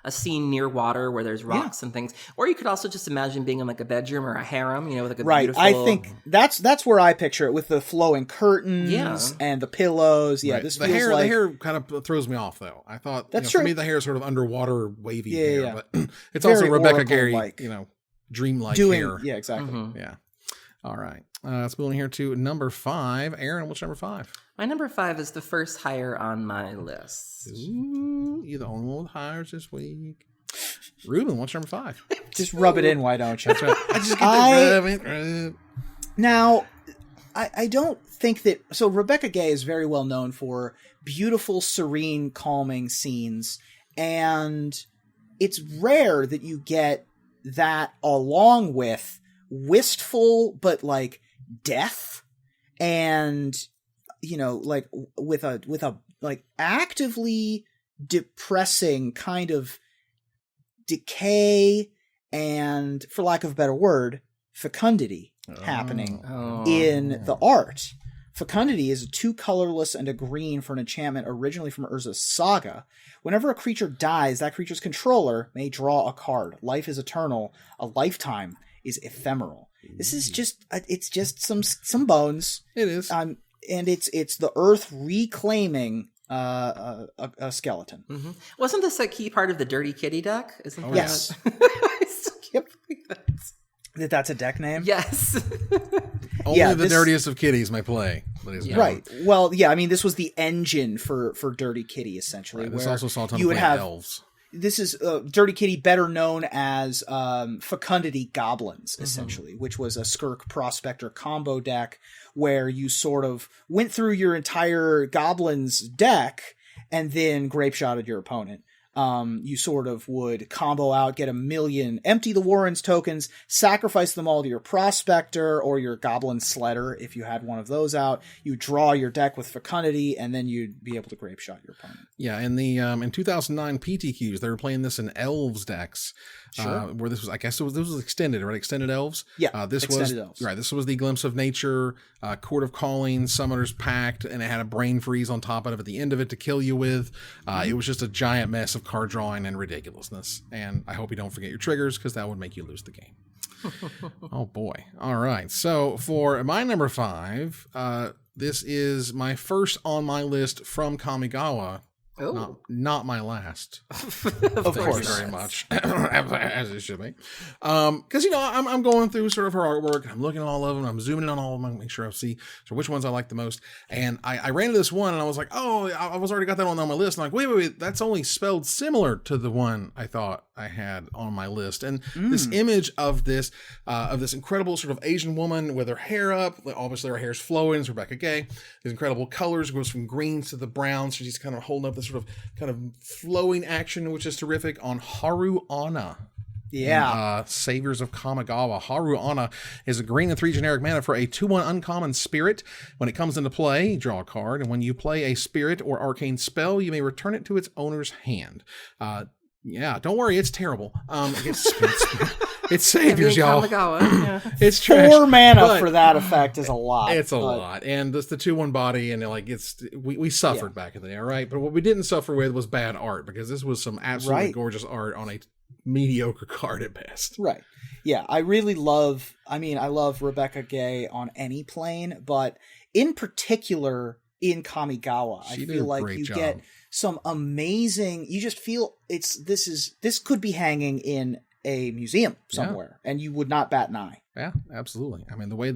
a scene near water where there's rocks and things. Or you could also just imagine being in like a bedroom or a harem, with like a beautiful... I think that's where I picture it, with the flowing curtains and the pillows. Yeah, this feels the hair kind of throws me off, though. I thought, that's true. For me, the hair is sort of underwater wavy hair, but it's very also Rebecca Gary, dreamlike hair. Yeah, exactly. Mm-hmm. Yeah. All right. Let's move on here to number 5. Aaron, what's number 5? My number 5 is the first hire on my list. Ooh, you're the only one with hires this week. Ruben, what's number 5? Just rub it in, why don't you? That's right. I just get the Now, I don't think that... So Rebecca Gay is very well known for beautiful, serene, calming scenes. And it's rare that you get that along with wistful but like death and like with a like actively depressing kind of decay and, for lack of a better word, fecundity happening in the art. Fecundity is a 2 colorless and a green for an enchantment originally from Urza's Saga. Whenever a creature dies, that creature's controller may draw a card. Life is eternal. A lifetime is ephemeral. This is just it's just some bones. It is. And it's the earth reclaiming a skeleton. Mm-hmm. Wasn't this a key part of the Dirty Kitty deck? Yes. I still can't believe that. That's a deck name? Yes. Only the dirtiest of kitties may play. Right. Well, yeah, I mean, this was the engine for Dirty Kitty, essentially. Right. This also saw a ton of elves. This is Dirty Kitty, better known as Fecundity Goblins, essentially, which was a Skirk Prospector combo deck where you sort of went through your entire Goblins deck and then grape-shotted your opponent. You sort of would combo out, get 1 million, empty the Warren's tokens, sacrifice them all to your Prospector or your Goblin Sledder if you had one of those out. You draw your deck with Fecundity, and then you'd be able to grape shot your opponent. Yeah, in the in 2009 PTQs, they were playing this in Elves decks. Where this was, I guess this was extended, right? Extended Elves. Yeah, this was Elves. Right. This was the Glimpse of Nature, Court of Calling, Summoner's Pact, and it had a Brain Freeze on top of it at the end of it to kill you with. It was just a giant mess of card drawing and ridiculousness. And I hope you don't forget your triggers, because that would make you lose the game. Oh boy! All right. So for my number 5, this is my first on my list from Kamigawa Oh, Not my last. Of Thank course. you very much, as it should be. Because I'm going through sort of her artwork. I'm looking at all of them. I'm zooming in on all of them. Make sure I see which ones I like the most. And I ran into this one, and I was like, oh, I was already got that one on my list. And I'm like, wait, that's only spelled similar to the one I thought I had on my list. And this image of this incredible sort of Asian woman with her hair up. Obviously, her hair's flowing. It's Rebecca Gay. These incredible colors. It goes from greens to the browns. So she's kind of holding up this sort of kind of flowing action, which is terrific, on Haru Ana. Yeah. Saviors of Kamigawa. Haru Ana is a green and 3 generic mana for a 2/1 uncommon spirit. When it comes into play, draw a card, and when you play a spirit or arcane spell, you may return it to its owner's hand. Yeah, don't worry, it's terrible. It's saviors, y'all. Yeah. It's trash. 4 mana but for that effect is a lot. It's a lot, and it's the 2/1 body, and we suffered back in the day, all right. But what we didn't suffer with was bad art, because this was some absolutely gorgeous art on a mediocre card at best. Right. Yeah, I love Rebecca Gay on any plane, but in particular in Kamigawa, I feel like you get some amazing, you just feel this could be hanging in a museum somewhere, and you would not bat an eye. Yeah, absolutely. I mean, the way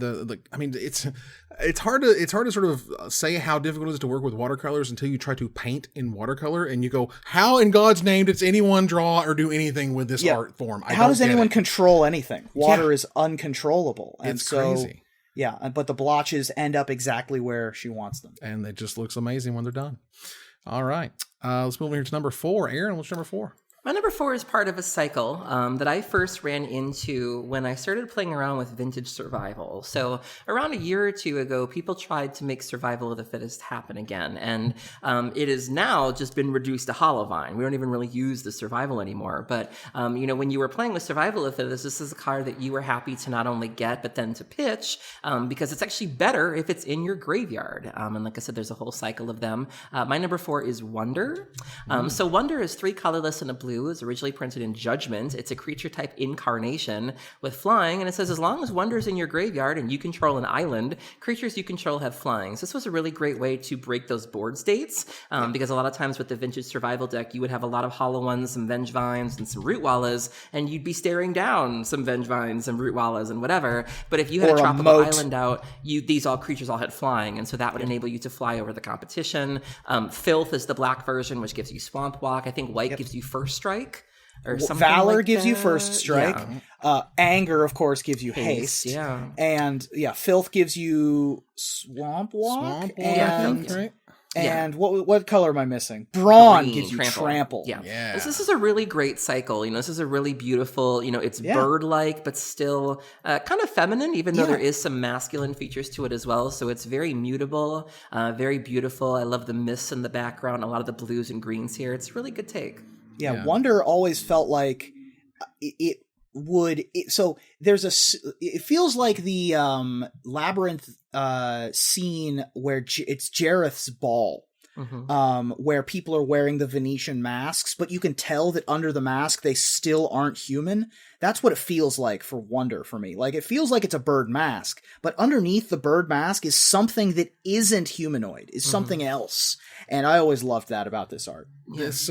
it's hard to sort of say how difficult it is to work with watercolors until you try to paint in watercolor, and you go, how in God's name does anyone draw or do anything with this art form? How does anyone control anything? Water is uncontrollable, and it's crazy. Yeah, but the blotches end up exactly where she wants them, and it just looks amazing when they're done. All right, let's move over here to number 4. Aaron, what's number 4? My number 4 is part of a cycle that I first ran into when I started playing around with vintage survival. So around a year or two ago, people tried to make survival of the fittest happen again. And it has now just been reduced to Hollowvine. We don't even really use the survival anymore. But, when you were playing with survival of the fittest, this is a card that you were happy to not only get, but then to pitch, because it's actually better if it's in your graveyard. And like I said, there's a whole cycle of them. My number 4 is Wonder. So Wonder is 3 colorless and a blue. Is originally printed in Judgment. It's a creature type incarnation with flying, and it says as long as Wonder's in your graveyard and you control an island, creatures you control have flying. So this was a really great way to break those board states, because a lot of times with the vintage survival deck, you would have a lot of hollow ones, some Vengevines, and some Root Wallas, and you'd be staring down some Vengevines and Root Wallas and whatever. But if you had a tropical island out, these creatures all had flying, and so that would enable you to fly over the competition. Filth is the black version, which gives you Swamp Walk. I think white gives you First Strike. Or Valor like gives that. you First Strike. Yeah. Anger, of course, gives you haste. Yeah. And Filth gives you Swamp Walk. And what color am I missing? Brawn gives you Trample. Yeah. This is a really great cycle. This is a really beautiful, it's bird-like, but still kind of feminine, even though there is some masculine features to it as well. So it's very mutable, very beautiful. I love the mists in the background, a lot of the blues and greens here. It's a really good take. Yeah, Wonder always felt like it feels like the Labyrinth scene where it's Jareth's ball. Where people are wearing the Venetian masks, but you can tell that under the mask they still aren't human. That's what it feels like for Wonder for me. Like, it feels like it's a bird mask, but underneath the bird mask is something that isn't humanoid, is something else. And I always loved that about this art. This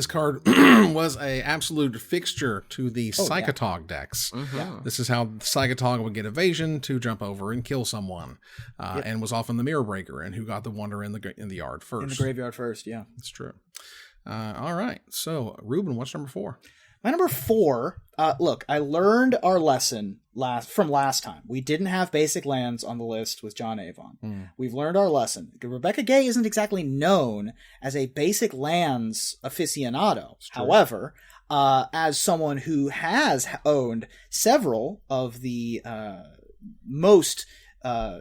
card was a absolute fixture to the Psychotog decks. This is how Psychotog would get evasion to jump over and kill someone, and was often the mirror breaker, and who got the Wonder in the yard first. In the graveyard first, yeah. That's true. All right. So, Ruben, what's number 4? My number 4, look, I learned our lesson from last time. We didn't have basic lands on the list with John Avon. We've learned our lesson. Rebecca Gay isn't exactly known as a basic lands aficionado. However, as someone who has owned several of the most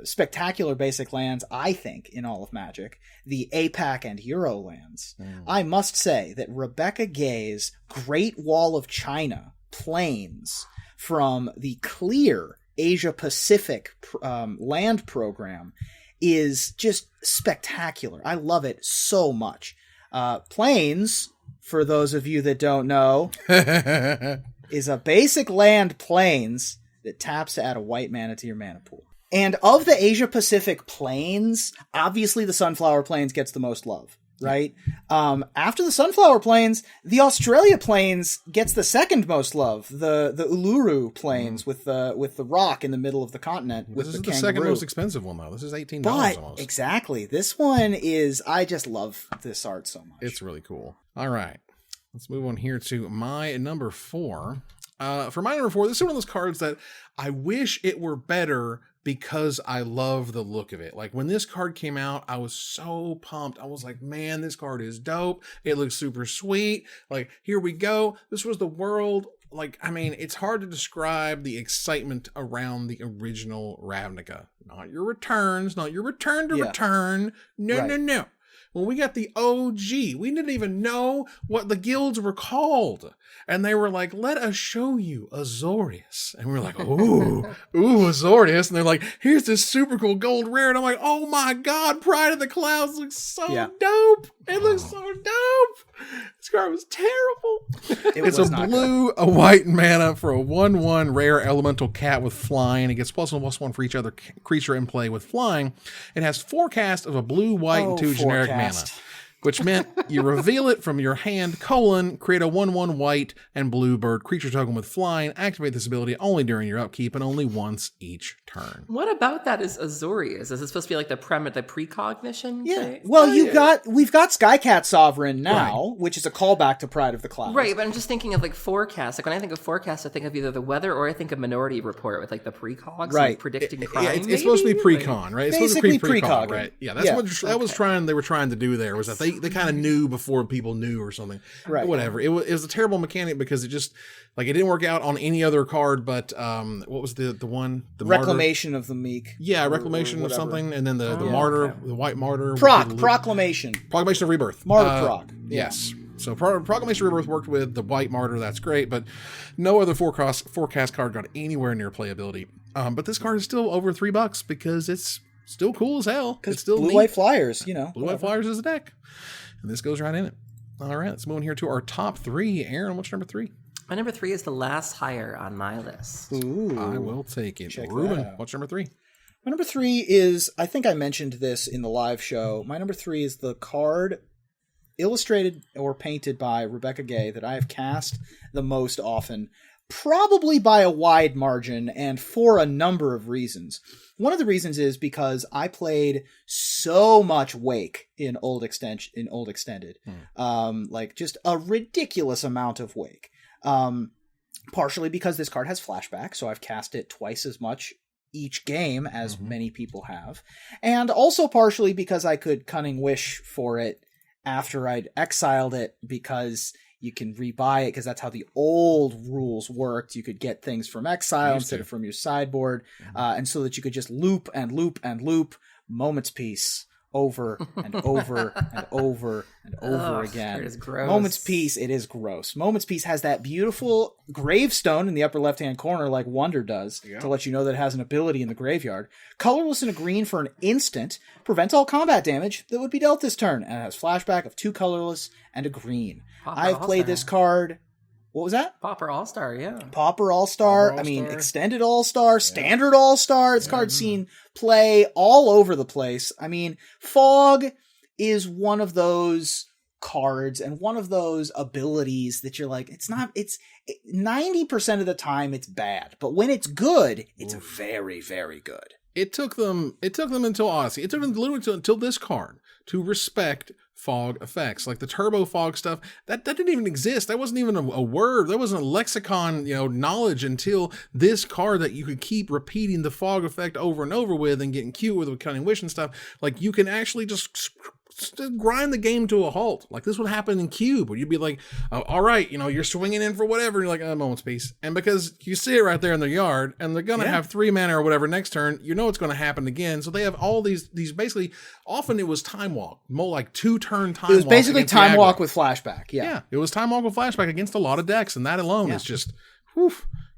spectacular basic lands, I think, in all of Magic, the APAC and Euro lands, I must say that Rebecca Gay's Great Wall of China planes from the clear Asia Pacific land program is just spectacular. I love it so much. Planes, for those of you that don't know, is a basic land planes that taps to add a white mana to your mana pool. And of the Asia Pacific planes, obviously the Sunflower Plains gets the most love. right? After the Sunflower Plains, the Australia Plains gets the second most love. The Uluru Plains with the rock in the middle of the continent. With This is the the second kangaroo. most expensive one, though. This is $18 But almost. exactly, this one is. I just love this art so much. It's really cool. All right. Let's move on here to my number 4. For my number 4, this is one of those cards that I wish it were better because I love the look of it. Like when this card came out, I was so pumped. I was like, man, this card is dope. It looks super sweet. Like, here we go. This was the world. Like, I mean, it's hard to describe the excitement around the original Ravnica. Not your returns, not your return to return. No, Right. no. When we got the OG, we didn't even know what the guilds were called. And they were like, let us show you Azorius. And we were like, ooh, Azorius. And they're like, here's this super cool gold rare. And I'm like, oh my God, Pride of the Clouds looks so dope. It looks so dope. This card was terrible. It's a blue, a white mana for a 1/1 rare elemental cat with flying. It gets +1/+1 for each other creature in play with flying. It has forecast of a blue, white, and 2 generic mana, which meant you reveal it from your hand, create a 1/1 white and blue bird creature token with flying, activate this ability only during your upkeep and only once each turn. What about that is Azorius? Is it supposed to be like the precognition? Yeah. thing? Well, we've got Skycat Sovereign now, which is a callback to Pride of the Clouds. Right, but I'm just thinking of like forecast. Like when I think of forecast, I think of either the weather or I think of Minority Report with like the precogs, Right. like predicting crime. Yeah, it's supposed to be pre-con, right? It's Basically supposed to be precog, right? Yeah, that's what they were trying to do there, was that they kind of knew before people knew or something. Right. Whatever. It was a terrible mechanic because it just, like, it didn't work out on any other card but what was the one? The Reclamation of the Meek. Yeah, Reclamation of something, and then the Martyr, the White Martyr. Proclamation. Proclamation of Rebirth. Martyr Proc. Yes. So Proclamation of Rebirth worked with the White Martyr. That's great, but no other forecast card got anywhere near playability. But this card is still over $3 because it's still cool as hell. It's still Blue White Flyers, Blue White Flyers is a deck. And this goes right in it. All right, let's move on here to our top 3. Aaron, what's number 3? My number 3 is the last higher on my list. Ooh. I will take it. Check Ruben, that out. what's number 3? My number 3 is, I think I mentioned this in the live show. My number 3 is the card illustrated or painted by Rebecca Gay that I have cast the most often, probably by a wide margin and for a number of reasons. One of the reasons is because I played so much Wake in Old Extended. Like just a ridiculous amount of Wake. Partially because this card has flashback, so I've cast it twice as much each game as many people have. And also partially because I could Cunning Wish for it after I'd exiled it, because you can rebuy it, because that's how the old rules worked. You could get things from exile instead of from your sideboard, and so that you could just loop and loop and loop Moment's Peace over and over and over and over again. It is gross. Moment's Peace, it is gross. Moment's Peace has that beautiful gravestone in the upper left-hand corner like Wonder does, to let you know that it has an ability in the graveyard. Colorless and a green for an instant, prevent all combat damage that would be dealt this turn, and it has flashback of 2 colorless and a green. I've played this card... What was that? Pauper All-Star, yeah. Pauper All-Star. I mean, Extended All-Star, Standard All-Star. This card's seen play all over the place. I mean, Fog is one of those cards and one of those abilities that you're like, it's 90% of the time it's bad, but when it's good, it's very, very good. It took them until Odyssey. It took them literally until this card to respect fog effects. Like the turbo fog stuff, that didn't even exist. That wasn't even a word. That wasn't a lexicon, knowledge until this card that you could keep repeating the fog effect over and over with and getting cute with Cunning Wish and stuff. Like you can actually just grind the game to a halt. Like this would happen in Cube, where you'd be like, oh, all right, you're swinging in for whatever, and you're like, Moment's Peace. And because you see it right there in their yard, and they're gonna have 3 mana or whatever next turn, it's gonna happen again. So they have all these basically, often it was Time Walk, more like 2-turn Time Walk. It was basically Time Walk with flashback. Yeah, it was Time Walk with flashback against a lot of decks, and that alone is just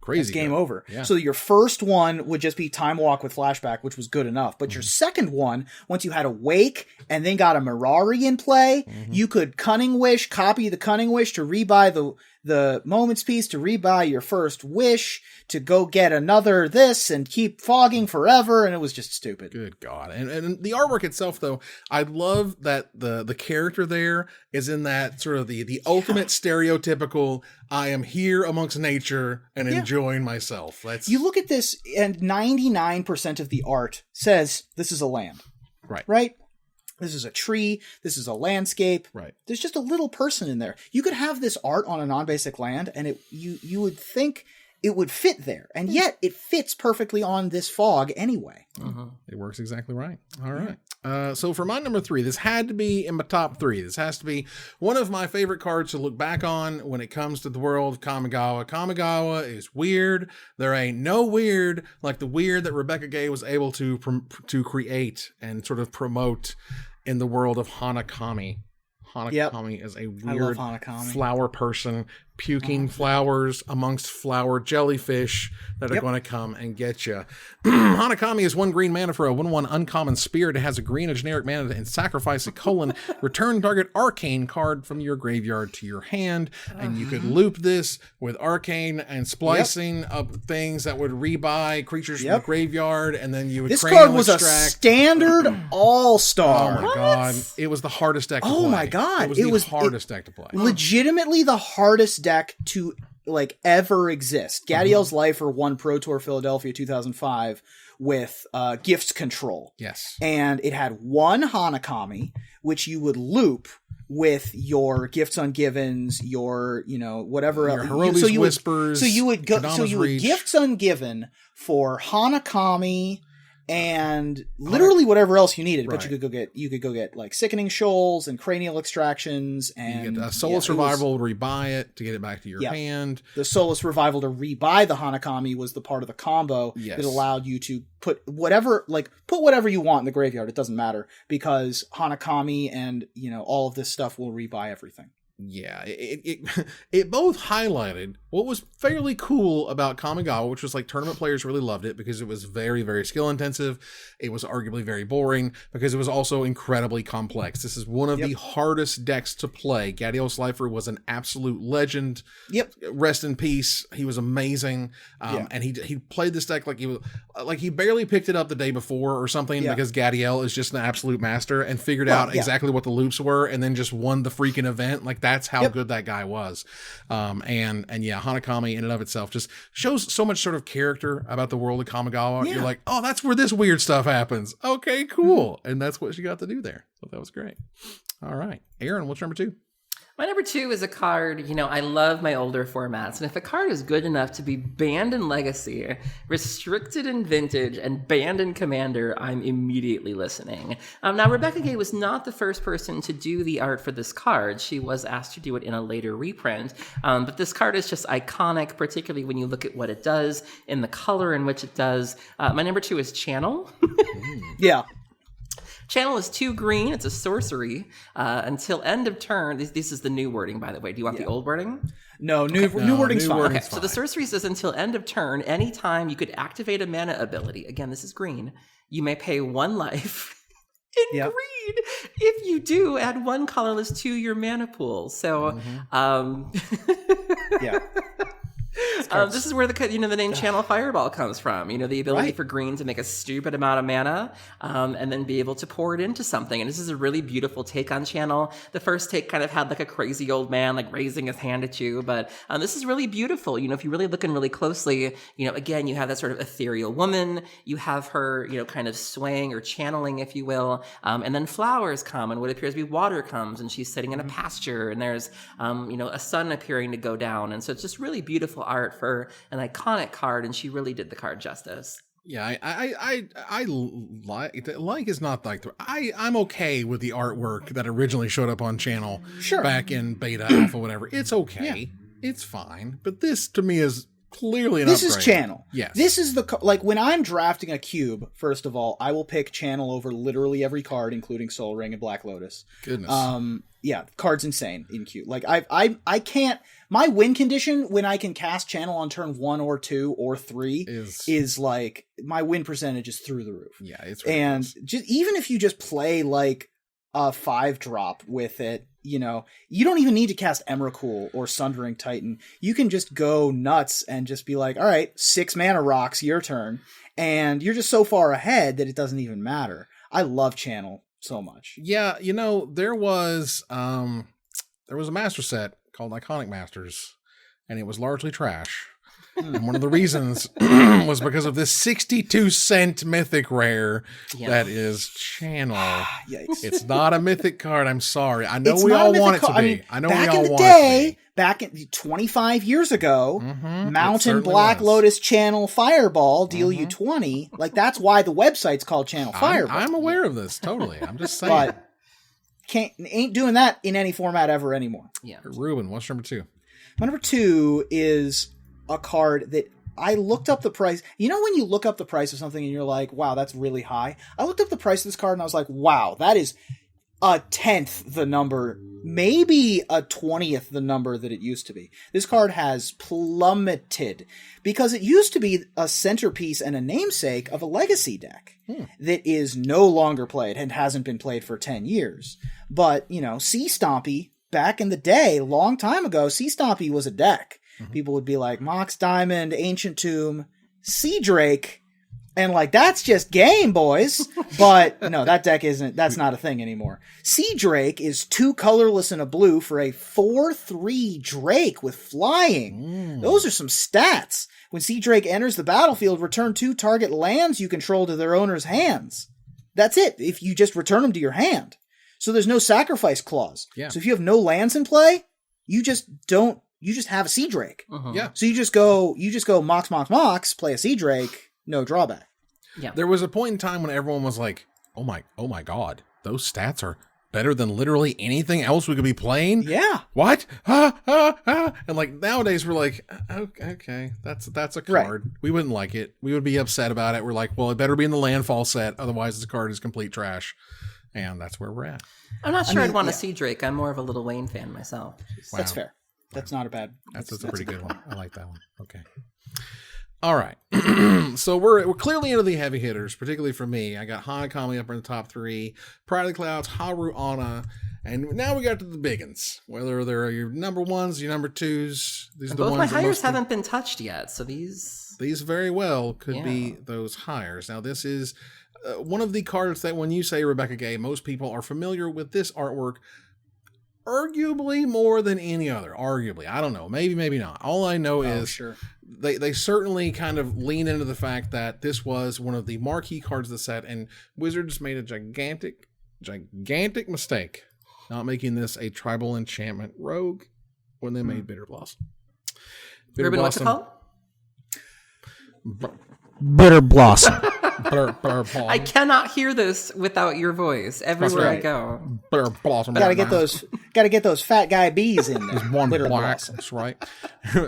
crazy. It's game over. Yeah. So your first one would just be Time Walk with flashback, which was good enough. But your second one, once you had a Wake and then got a Mirari in play, you could Cunning Wish, copy the Cunning Wish to rebuy the Moments piece to rebuy your first wish, to go get another this and keep fogging forever, and it was just stupid. Good God. And the artwork itself, though, I love that the character there is in that sort of the ultimate stereotypical, I am here amongst nature and enjoying myself. You look at this, and 99% of the art says this is a land. Right? This is a tree. This is a landscape. Right. There's just a little person in there. You could have this art on a non-basic land, and you would think it would fit there. And yet it fits perfectly on this fog anyway. It works exactly right. All right. So for my number 3, this had to be in my top 3. This has to be one of my favorite cards to look back on when it comes to the world of Kamigawa. Kamigawa is weird. There ain't no weird like the weird that Rebecca Gay was able to create and sort of promote in the world of Hanakami. Hanakami is a weird flower person puking flowers amongst flower jellyfish that are going to come and get you. Hanakami is 1 green mana for a 1/1 uncommon spirit. It has a green, a generic mana, and sacrifice a : return target arcane card from your graveyard to your hand. And you could loop this with arcane and splicing up things that would rebuy creatures from the graveyard, and then you would This card was extract. a standard all-star. Oh my God. It was the hardest deck to play. Oh my God. It was the hardest deck to play. Legitimately the hardest deck to ever exist. Gadiel's Lifer won Pro Tour Philadelphia 2005 with Gifts Control. Yes. And it had 1 Hanakami, which you would loop with your Gifts Ungivens, your, whatever. Your Hirobi's Whispers. So you would Kadama's Reach. Gifts Ungiven for Hanakami and literally whatever else you needed. But you could go get like Sickening Shoals and Cranial Extractions, and you get a Soulless Revival to rebuy it to get it back to your hand. The Soulless Revival to rebuy the Hanakami was the part of the combo that allowed you to put whatever you want in the graveyard. It doesn't matter, because Hanakami and all of this stuff will rebuy everything. Yeah, it both highlighted what was fairly cool about Kamigawa, which was like tournament players really loved it because it was very, very skill intensive. It was arguably very boring because it was also incredibly complex. This is one of the hardest decks to play. Gadiel Slifer was an absolute legend. Rest in peace. He was amazing. And he played this deck like he barely picked it up the day before or something because Gadiel is just an absolute master and figured out exactly what the loops were and then just won the freaking event. Like that's how good that guy was. And Hanakami in and of itself just shows so much sort of character about the world of Kamigawa. You're like, oh, that's where this weird stuff happens. Okay, cool. And that's what she got to do there. So that was great. All right. Aaron, what's number 2? My number 2 is a card, I love my older formats. And if a card is good enough to be banned in Legacy, restricted in Vintage, and banned in Commander, I'm immediately listening. Now, Rebecca Gay was not the first person to do the art for this card. She was asked to do it in a later reprint. But this card is just iconic, particularly when you look at what it does and the color in which it does. My number 2 is Channel. Channel is 2 green. It's a sorcery. Until end of turn. This is the new wording, by the way. Do you want the old wording? No, new wording's fine. Okay, so the sorcery says until end of turn, anytime you could activate a mana ability, again, this is green, you may pay 1 life in green. If you do, add 1 colorless to your mana pool. So, this is where the name Channel Fireball comes from. The ability for green to make a stupid amount of mana and then be able to pour it into something. And this is a really beautiful take on Channel. The first take kind of had like a crazy old man like raising his hand at you, but this is really beautiful. If you're really looking really closely, again, you have that sort of ethereal woman. You have her, kind of swaying or channeling, if you will. And then flowers come, and what appears to be water comes, and she's sitting in a pasture, and there's, a sun appearing to go down. And so it's just really beautiful art for an iconic card, and she really did the card justice. Yeah, I like is not like I'm okay with the artwork that originally showed up on Channel back in beta alpha whatever. It's okay, it's fine, but this to me is clearly an upgrade. This is Channel. Yes, this is when I'm drafting a cube. First of all, I will pick Channel over literally every card, including Soul Ring and Black Lotus. Goodness. Card's insane in cube. Like I can't. My win condition when I can cast Channel on turn 1 or 2 or 3 is like my win percentage is through the roof. Yeah, it's ridiculous. And just even if you just play like a 5-drop with it. You know, you don't even need to cast Emrakul or Sundering Titan. You can just go nuts and just be like, all right, 6 mana rocks, your turn. And you're just so far ahead that it doesn't even matter. I love Channel so much. Yeah, you know, there was a master set called Iconic Masters, and it was largely trash. And one of the reasons was because of this 62-cent mythic rare that is Channel. Yikes. It's not a mythic card. I'm sorry. I know It's we not a all mythic want it to card. be. I mean, I know back we all in the want day, it to be. back in 25 years ago, It Mountain certainly Black was. Lotus Channel Fireball deal you 20. Like, that's why the website's called Channel Fireball. I'm aware of this, totally. I'm just saying. But ain't doing that in any format ever anymore. Yeah. Ruben, what's number 2? My number 2 is a card that I looked up the price. You know when you look up the price of something and you're like, wow, that's really high? I looked up the price of this card and I was like, wow, that is a 10th the number, maybe a 20th the number that it used to be. This card has plummeted because it used to be a centerpiece and a namesake of a legacy deck that is no longer played and hasn't been played for 10 years. But, you know, Sea Stompy, back in the day, long time ago, Sea Stompy was a deck. People would be like, Mox Diamond, Ancient Tomb, Sea Drake, and like, that's just game, boys. But no, that deck that's not a thing anymore. Sea Drake is 2 colorless and a blue for a 4/3 Drake with flying. Those are some stats. When Sea Drake enters the battlefield, return 2 target lands you control to their owner's hands. That's it, if you just return them to your hand. So there's no sacrifice clause. Yeah. So if you have no lands in play, you just have a Sea Drake. Yeah. So you just go mox, play a Sea Drake, no drawback. Yeah. There was a point in time when everyone was like, oh my God, those stats are better than literally anything else we could be playing. Yeah. What? And like nowadays we're like, okay, that's a card. Right. We wouldn't like it. We would be upset about it. We're like, well, it better be in the landfall set. Otherwise this card is complete trash. And that's where we're at. I'm not sure I'd want to see Drake. I'm more of a Little Wayne fan myself. Wow. That's fair. That's not a bad. That's a pretty good one. I like that one. Okay. All right. So we're clearly into the heavy hitters, particularly for me. I got Hanakami up in the top 3, Pride of the Clouds, Haru Ana, and now we got to the biggins. Whether they're your number 1s, your number 2s. These are the Both my ones that hires most haven't been touched yet, so these very well could be those hires. Now this is one of the cards that when you say Rebecca Gay, most people are familiar with this artwork arguably more than any other. Arguably. I don't know. Maybe not. All I know is sure. They certainly kind of lean into the fact that this was one of the marquee cards of the set, and Wizards made a gigantic mistake not making this a tribal enchantment rogue when they made Bitter Blossom. Ruben, what's it called? Bitter Blossom. I cannot hear this without your voice everywhere I go. Bitter Blossom. Gotta get those fat guy bees in there. One Bitter black, Blossom. that's right.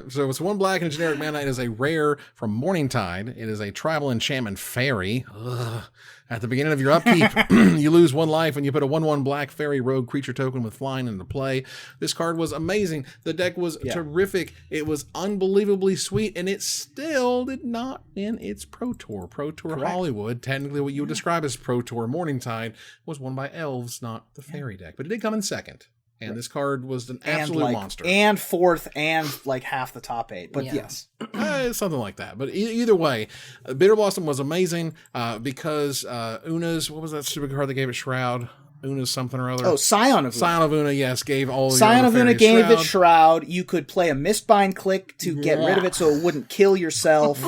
So it's 1 black and a generic mana. It is a rare from Morningtide. It is a tribal enchantment fairy. Ugh. At the beginning of your upkeep, you lose 1 life when you put a 1/1 black fairy rogue creature token with flying into play. This card was amazing. The deck was terrific. It was unbelievably sweet, and it still did not win its Pro Tour. Pro Tour Correct. Hollywood, technically what you would describe as Pro Tour Morningtide, was won by elves, not the fairy deck. But it did come in second. And this card was an absolute monster. And 4th and like half the top 8. But Yeah. yes. Something like that. But either way, Bitter Blossom was amazing because Una's, what was that stupid card that gave it Shroud? Una's something or other. Oh, Scion of Una. Scion of Una, yes, gave all Scion of Una fairies gave it Shroud. Shroud. You could play a Mistbind click to get rid of it so it wouldn't kill yourself.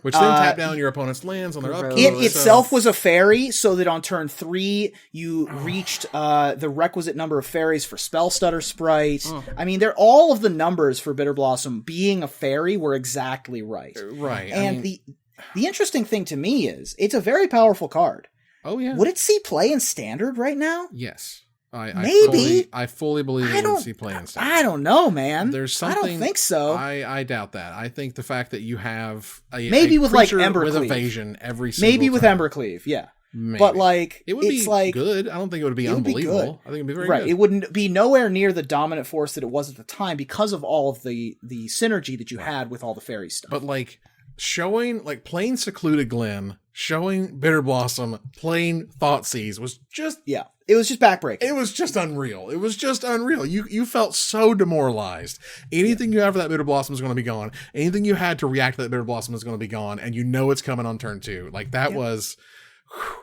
Which then tap down your opponent's lands on their upkeep. It itself was a fairy, so that on turn 3, you reached the requisite number of fairies for Spell Stutter Sprite. I mean, all of the numbers for Bitter Blossom being a fairy were exactly right. Right. And the interesting thing to me is, it's a very powerful card. Oh, yeah. Would it see play in Standard right now? Yes. Maybe. I fully believe it would see play in Standard. I don't know, man. There's something. I don't think so. I doubt that. I think the fact that you have maybe a with like creature Embercleave. with evasion every single Maybe with turn. Embercleave, yeah. Maybe. But like it would it's be like good. I don't think it would be unbelievable. I think it'd be very right. good. It wouldn't be nowhere near the dominant force that it was at the time because of all of the synergy that you had with all the fairy stuff. But like playing Secluded Glen showing Bitter Blossom playing Thoughtseize was just Yeah. It was just backbreaking. it was just unreal. It was just unreal. You felt so demoralized. Anything you have for that Bitter Blossom is going to be gone. Anything you had to react to that Bitter Blossom is going to be gone, and you know it's coming on turn 2. Like that was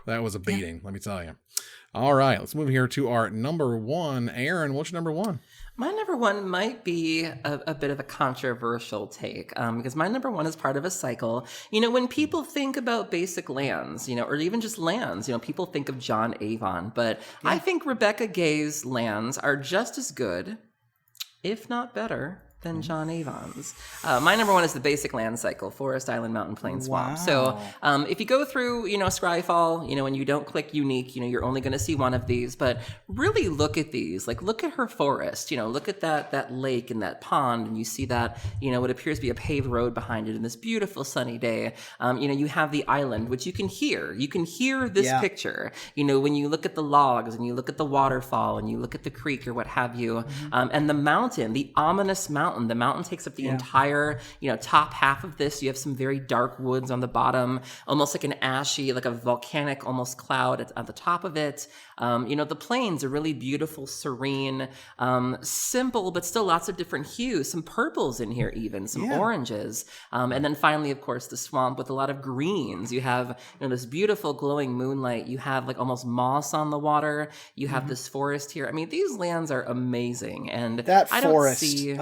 a beating, let me tell you. All right, let's move here to our number 1. Aaron, what's your number 1? My number 1 might be a bit of a controversial take, because my number 1 is part of a cycle. You know, when people think about basic lands, you know, or even just lands, you know, people think of John Avon, but I think Rebecca Gay's lands are just as good, if not better, than John Avon's. My number 1 is the basic land cycle: Forest, Island, Mountain, Plain, Swamp. So if you go through, you know, Scryfall, you know, and you don't click unique, you know, you're only going to see one of these, but really look at these. Like, look at her forest, you know, look at that lake and that pond, and you see that, you know, what appears to be a paved road behind it in this beautiful sunny day. You know, you have the island, which you can hear. You can hear this picture, you know, when you look at the logs and you look at the waterfall and you look at the creek or what have you. And the mountain, the ominous mountain. The mountain takes up the entire, you know, top half of this. You have some very dark woods on the bottom, almost like an ashy, like a volcanic almost cloud at the top of it. You know, the plains are really beautiful, serene, simple, but still lots of different hues. Some purples in here even, some oranges. And then finally, of course, the swamp with a lot of greens. You have, you know, this beautiful glowing moonlight. You have like almost moss on the water. You have this forest here. I mean, these lands are amazing. And that I forest. don't see...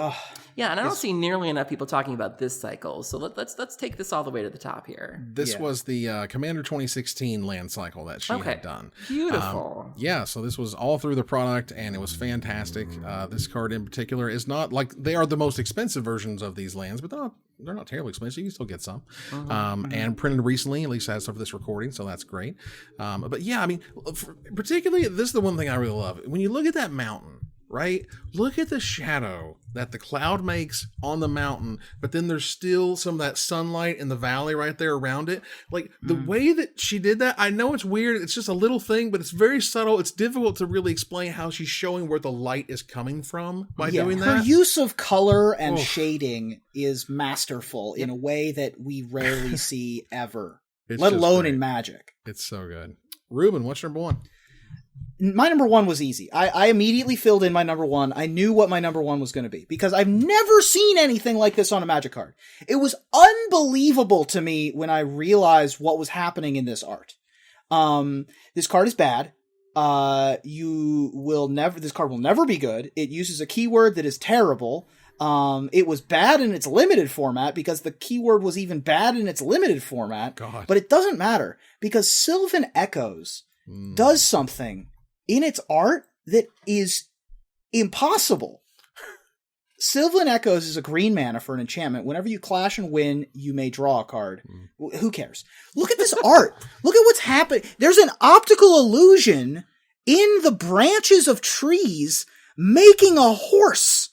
Yeah, and I don't see nearly enough people talking about this cycle. So let's take this all the way to the top here. This was the Commander 2016 land cycle that she had done. Beautiful. Yeah, so this was all through the product, and it was fantastic. This card in particular is not like they are the most expensive versions of these lands, but they're not terribly expensive. You can still get some. And printed recently, at least as of this recording, so that's great. But yeah, I mean, particularly, this is the one thing I really love. When you look at that mountain, right? Look at the shadow that the cloud makes on the mountain, but then there's still some of that sunlight in the valley right there around it. Like the way that she did that, I know it's weird. It's just a little thing, but it's very subtle. It's difficult to really explain how she's showing where the light is coming from by doing that. Her use of color and shading is masterful in a way that we rarely see ever, let alone in Magic. It's so good. Ruben, what's your number 1? My number 1 was easy. I immediately filled in my number 1. I knew what my number 1 was going to be because I've never seen anything like this on a Magic card. It was unbelievable to me when I realized what was happening in this art. This card is bad. This card will never be good. It uses a keyword that is terrible. It was bad in its limited format because the keyword was even bad in its limited format. God. But it doesn't matter because Sylvan Echoes does something in its art that is impossible. Sylvan Echoes is a green mana for an enchantment. Whenever you clash and win, you may draw a card. Who cares? Look at this art. Look at what's happening. There's an optical illusion in the branches of trees making a horse.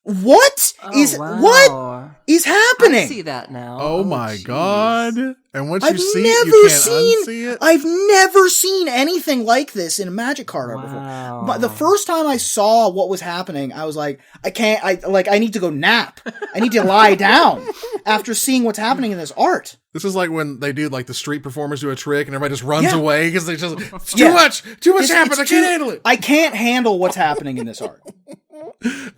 What is happening? I see that now. Oh my God. And once I've you see it, you can't unsee it? I've never seen anything like this in a Magic card art before. But the first time I saw what was happening, I was like, I need to go nap. I need to lie down after seeing what's happening in this art. This is like when they do like the street performers do a trick and everybody just runs away because they just, it's too much happened. I can't handle it. I can't handle what's happening in this art.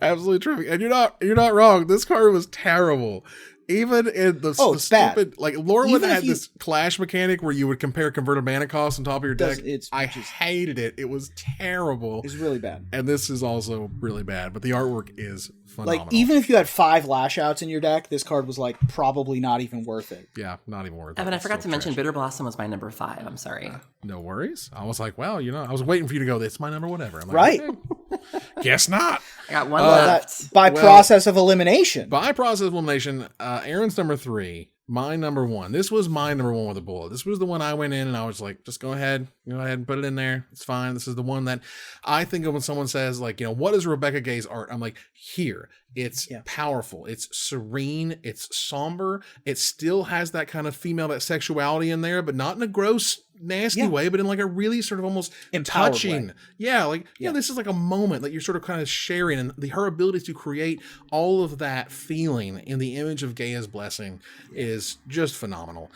Absolutely terrific. And you're not wrong. This card was terrible. Even in the stupid, bad. Like Lorwyn had this clash mechanic where you would compare converted mana costs on top of your deck. I hated it. It was terrible. It's really bad. And this is also really bad, but the artwork is phenomenal. Like even if you had 5 lash outs in your deck, this card was like probably not even worth it. Yeah, not even worth it. Evan, I forgot to mention Bitter Blossom was my number 5. I'm sorry. No worries. I was like, well, I was waiting for you to go, it's my number whatever. I'm like, right. Okay. Guess not. I got one left. By process of elimination. By process of elimination, Aaron's number 3, my number 1. This was my number 1 with a bullet. This was the one I went in and I was like, just go ahead, Go ahead and put it in there. It's fine. This is the one that I think of when someone says, like, what is Rebecca Gay's art? I'm like, here. It's powerful. It's serene. It's somber. It still has that kind of female, that sexuality in there, but not in a gross, nasty way, but in like a really sort of almost empowered touching. way. Yeah, like, this is like a moment that you're sort of kind of sharing, and her ability to create all of that feeling in the image of Gaia's Blessing is just phenomenal.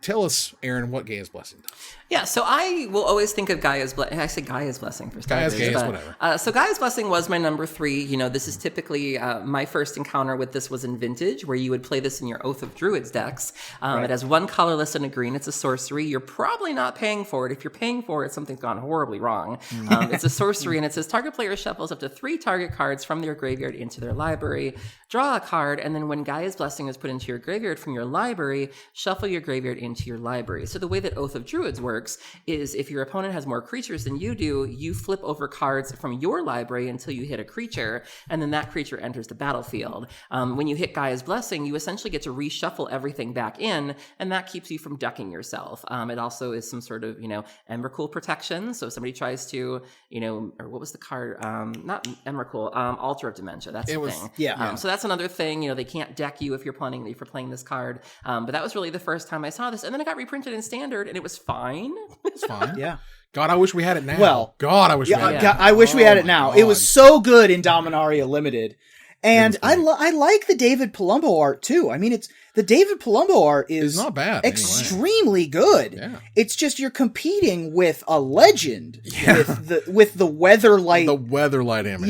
Tell us, Aaron, what Gaia's Blessing does. Yeah, so I will always think of Gaia's Blessing. I say Gaia's Blessing for starters. Whatever. So Gaia's Blessing was my number 3. This is typically my first encounter with this was in Vintage, where you would play this in your Oath of Druids decks. It has 1 colorless and a green. It's a sorcery. You're probably not paying for it. If you're paying for it, something's gone horribly wrong. It's a sorcery, and it says target player shuffles up to 3 target cards from their graveyard into their library. Draw a card, and then when Gaia's Blessing is put into your graveyard from your library, shuffle your graveyard into your library. So the way that Oath of Druids works is if your opponent has more creatures than you do, you flip over cards from your library until you hit a creature, and then that creature enters the battlefield. When you hit Gaia's Blessing, you essentially get to reshuffle everything back in, and that keeps you from ducking yourself. It also is some sort of, Emrakul protection. So if somebody tries to, or what was the card? Not Emrakul, Altar of Dementia. That's the thing. Yeah. So that's another thing. They can't deck you if you're playing this card. But that was really the first time I saw this, and then it got reprinted in Standard, and it was fine. It's fine. Yeah. God, I wish we had it now. Well, God, I wish we had it. I wish we had it now. God. It was so good in Dominaria Limited. And I like the David Palumbo art too. I mean, the David Palumbo art is not bad. Extremely good. Yeah. It's just you're competing with a legend with the Weatherlight. The Weatherlight image.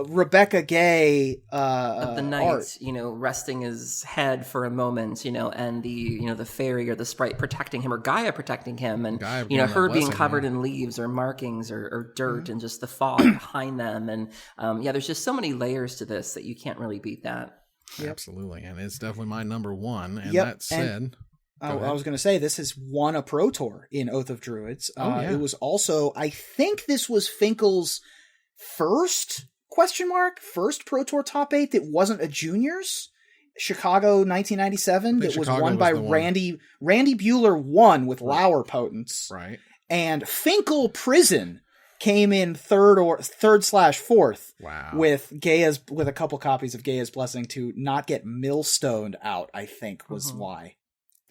Rebecca Gay of the knight, art. resting his head for a moment, and the fairy or the sprite protecting him, or Gaia protecting him, and her being covered in leaves or markings or dirt, and just the fog behind them, and there's just so many layers to this that you can't really beat that. Yep. Absolutely, and it's definitely my number 1. And that said, I was going to say this has won a Pro Tour in Oath of Druids. It was also, I think, this was Finkel's first Pro Tour top 8 that wasn't a juniors. Chicago 1997 that was won by Randy Bueller won with Lauer Potence. Right. And Finkel Prison came in 3rd/4th. Wow. With a couple copies of Gaia's Blessing to not get millstoned out, I think was why.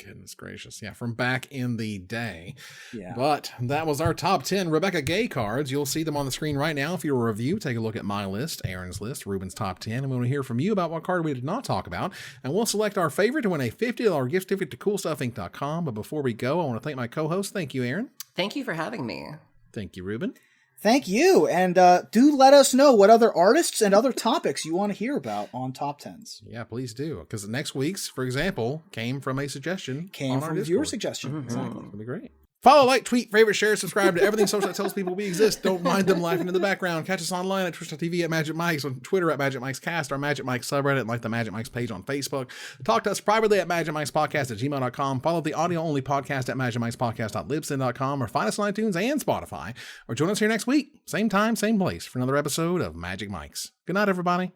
Goodness gracious. Yeah, from back in the day. Yeah. But that was our top 10 Rebecca Gay cards. You'll see them on the screen right now. If you're a review, take a look at my list, Aaron's list, Ruben's top 10, and we want to hear from you about what card we did not talk about. And we'll select our favorite to win a $50 gift certificate to CoolStuffInc.com. But before we go, I want to thank my co-host. Thank you, Aaron. Thank you for having me. Thank you, Ruben. Thank you. And do let us know what other artists and other topics you want to hear about on Top 10s. Yeah, please do. Because next week's, for example, came from a suggestion. Came from viewer suggestion. Exactly. It'll be great. Follow, like, tweet, favorite, share, subscribe to everything social that tells people we exist. Don't mind them laughing in the background. Catch us online at twitch.tv at Magic Mikes, on Twitter at Magic Mikes Cast, our Magic Mikes subreddit, and like the Magic Mikes page on Facebook. Talk to us privately at magicmikespodcast@gmail.com. Follow the audio-only podcast at magicmikespodcast.libsyn.com, or find us on iTunes and Spotify. Or join us here next week, same time, same place, for another episode of Magic Mikes. Good night, everybody.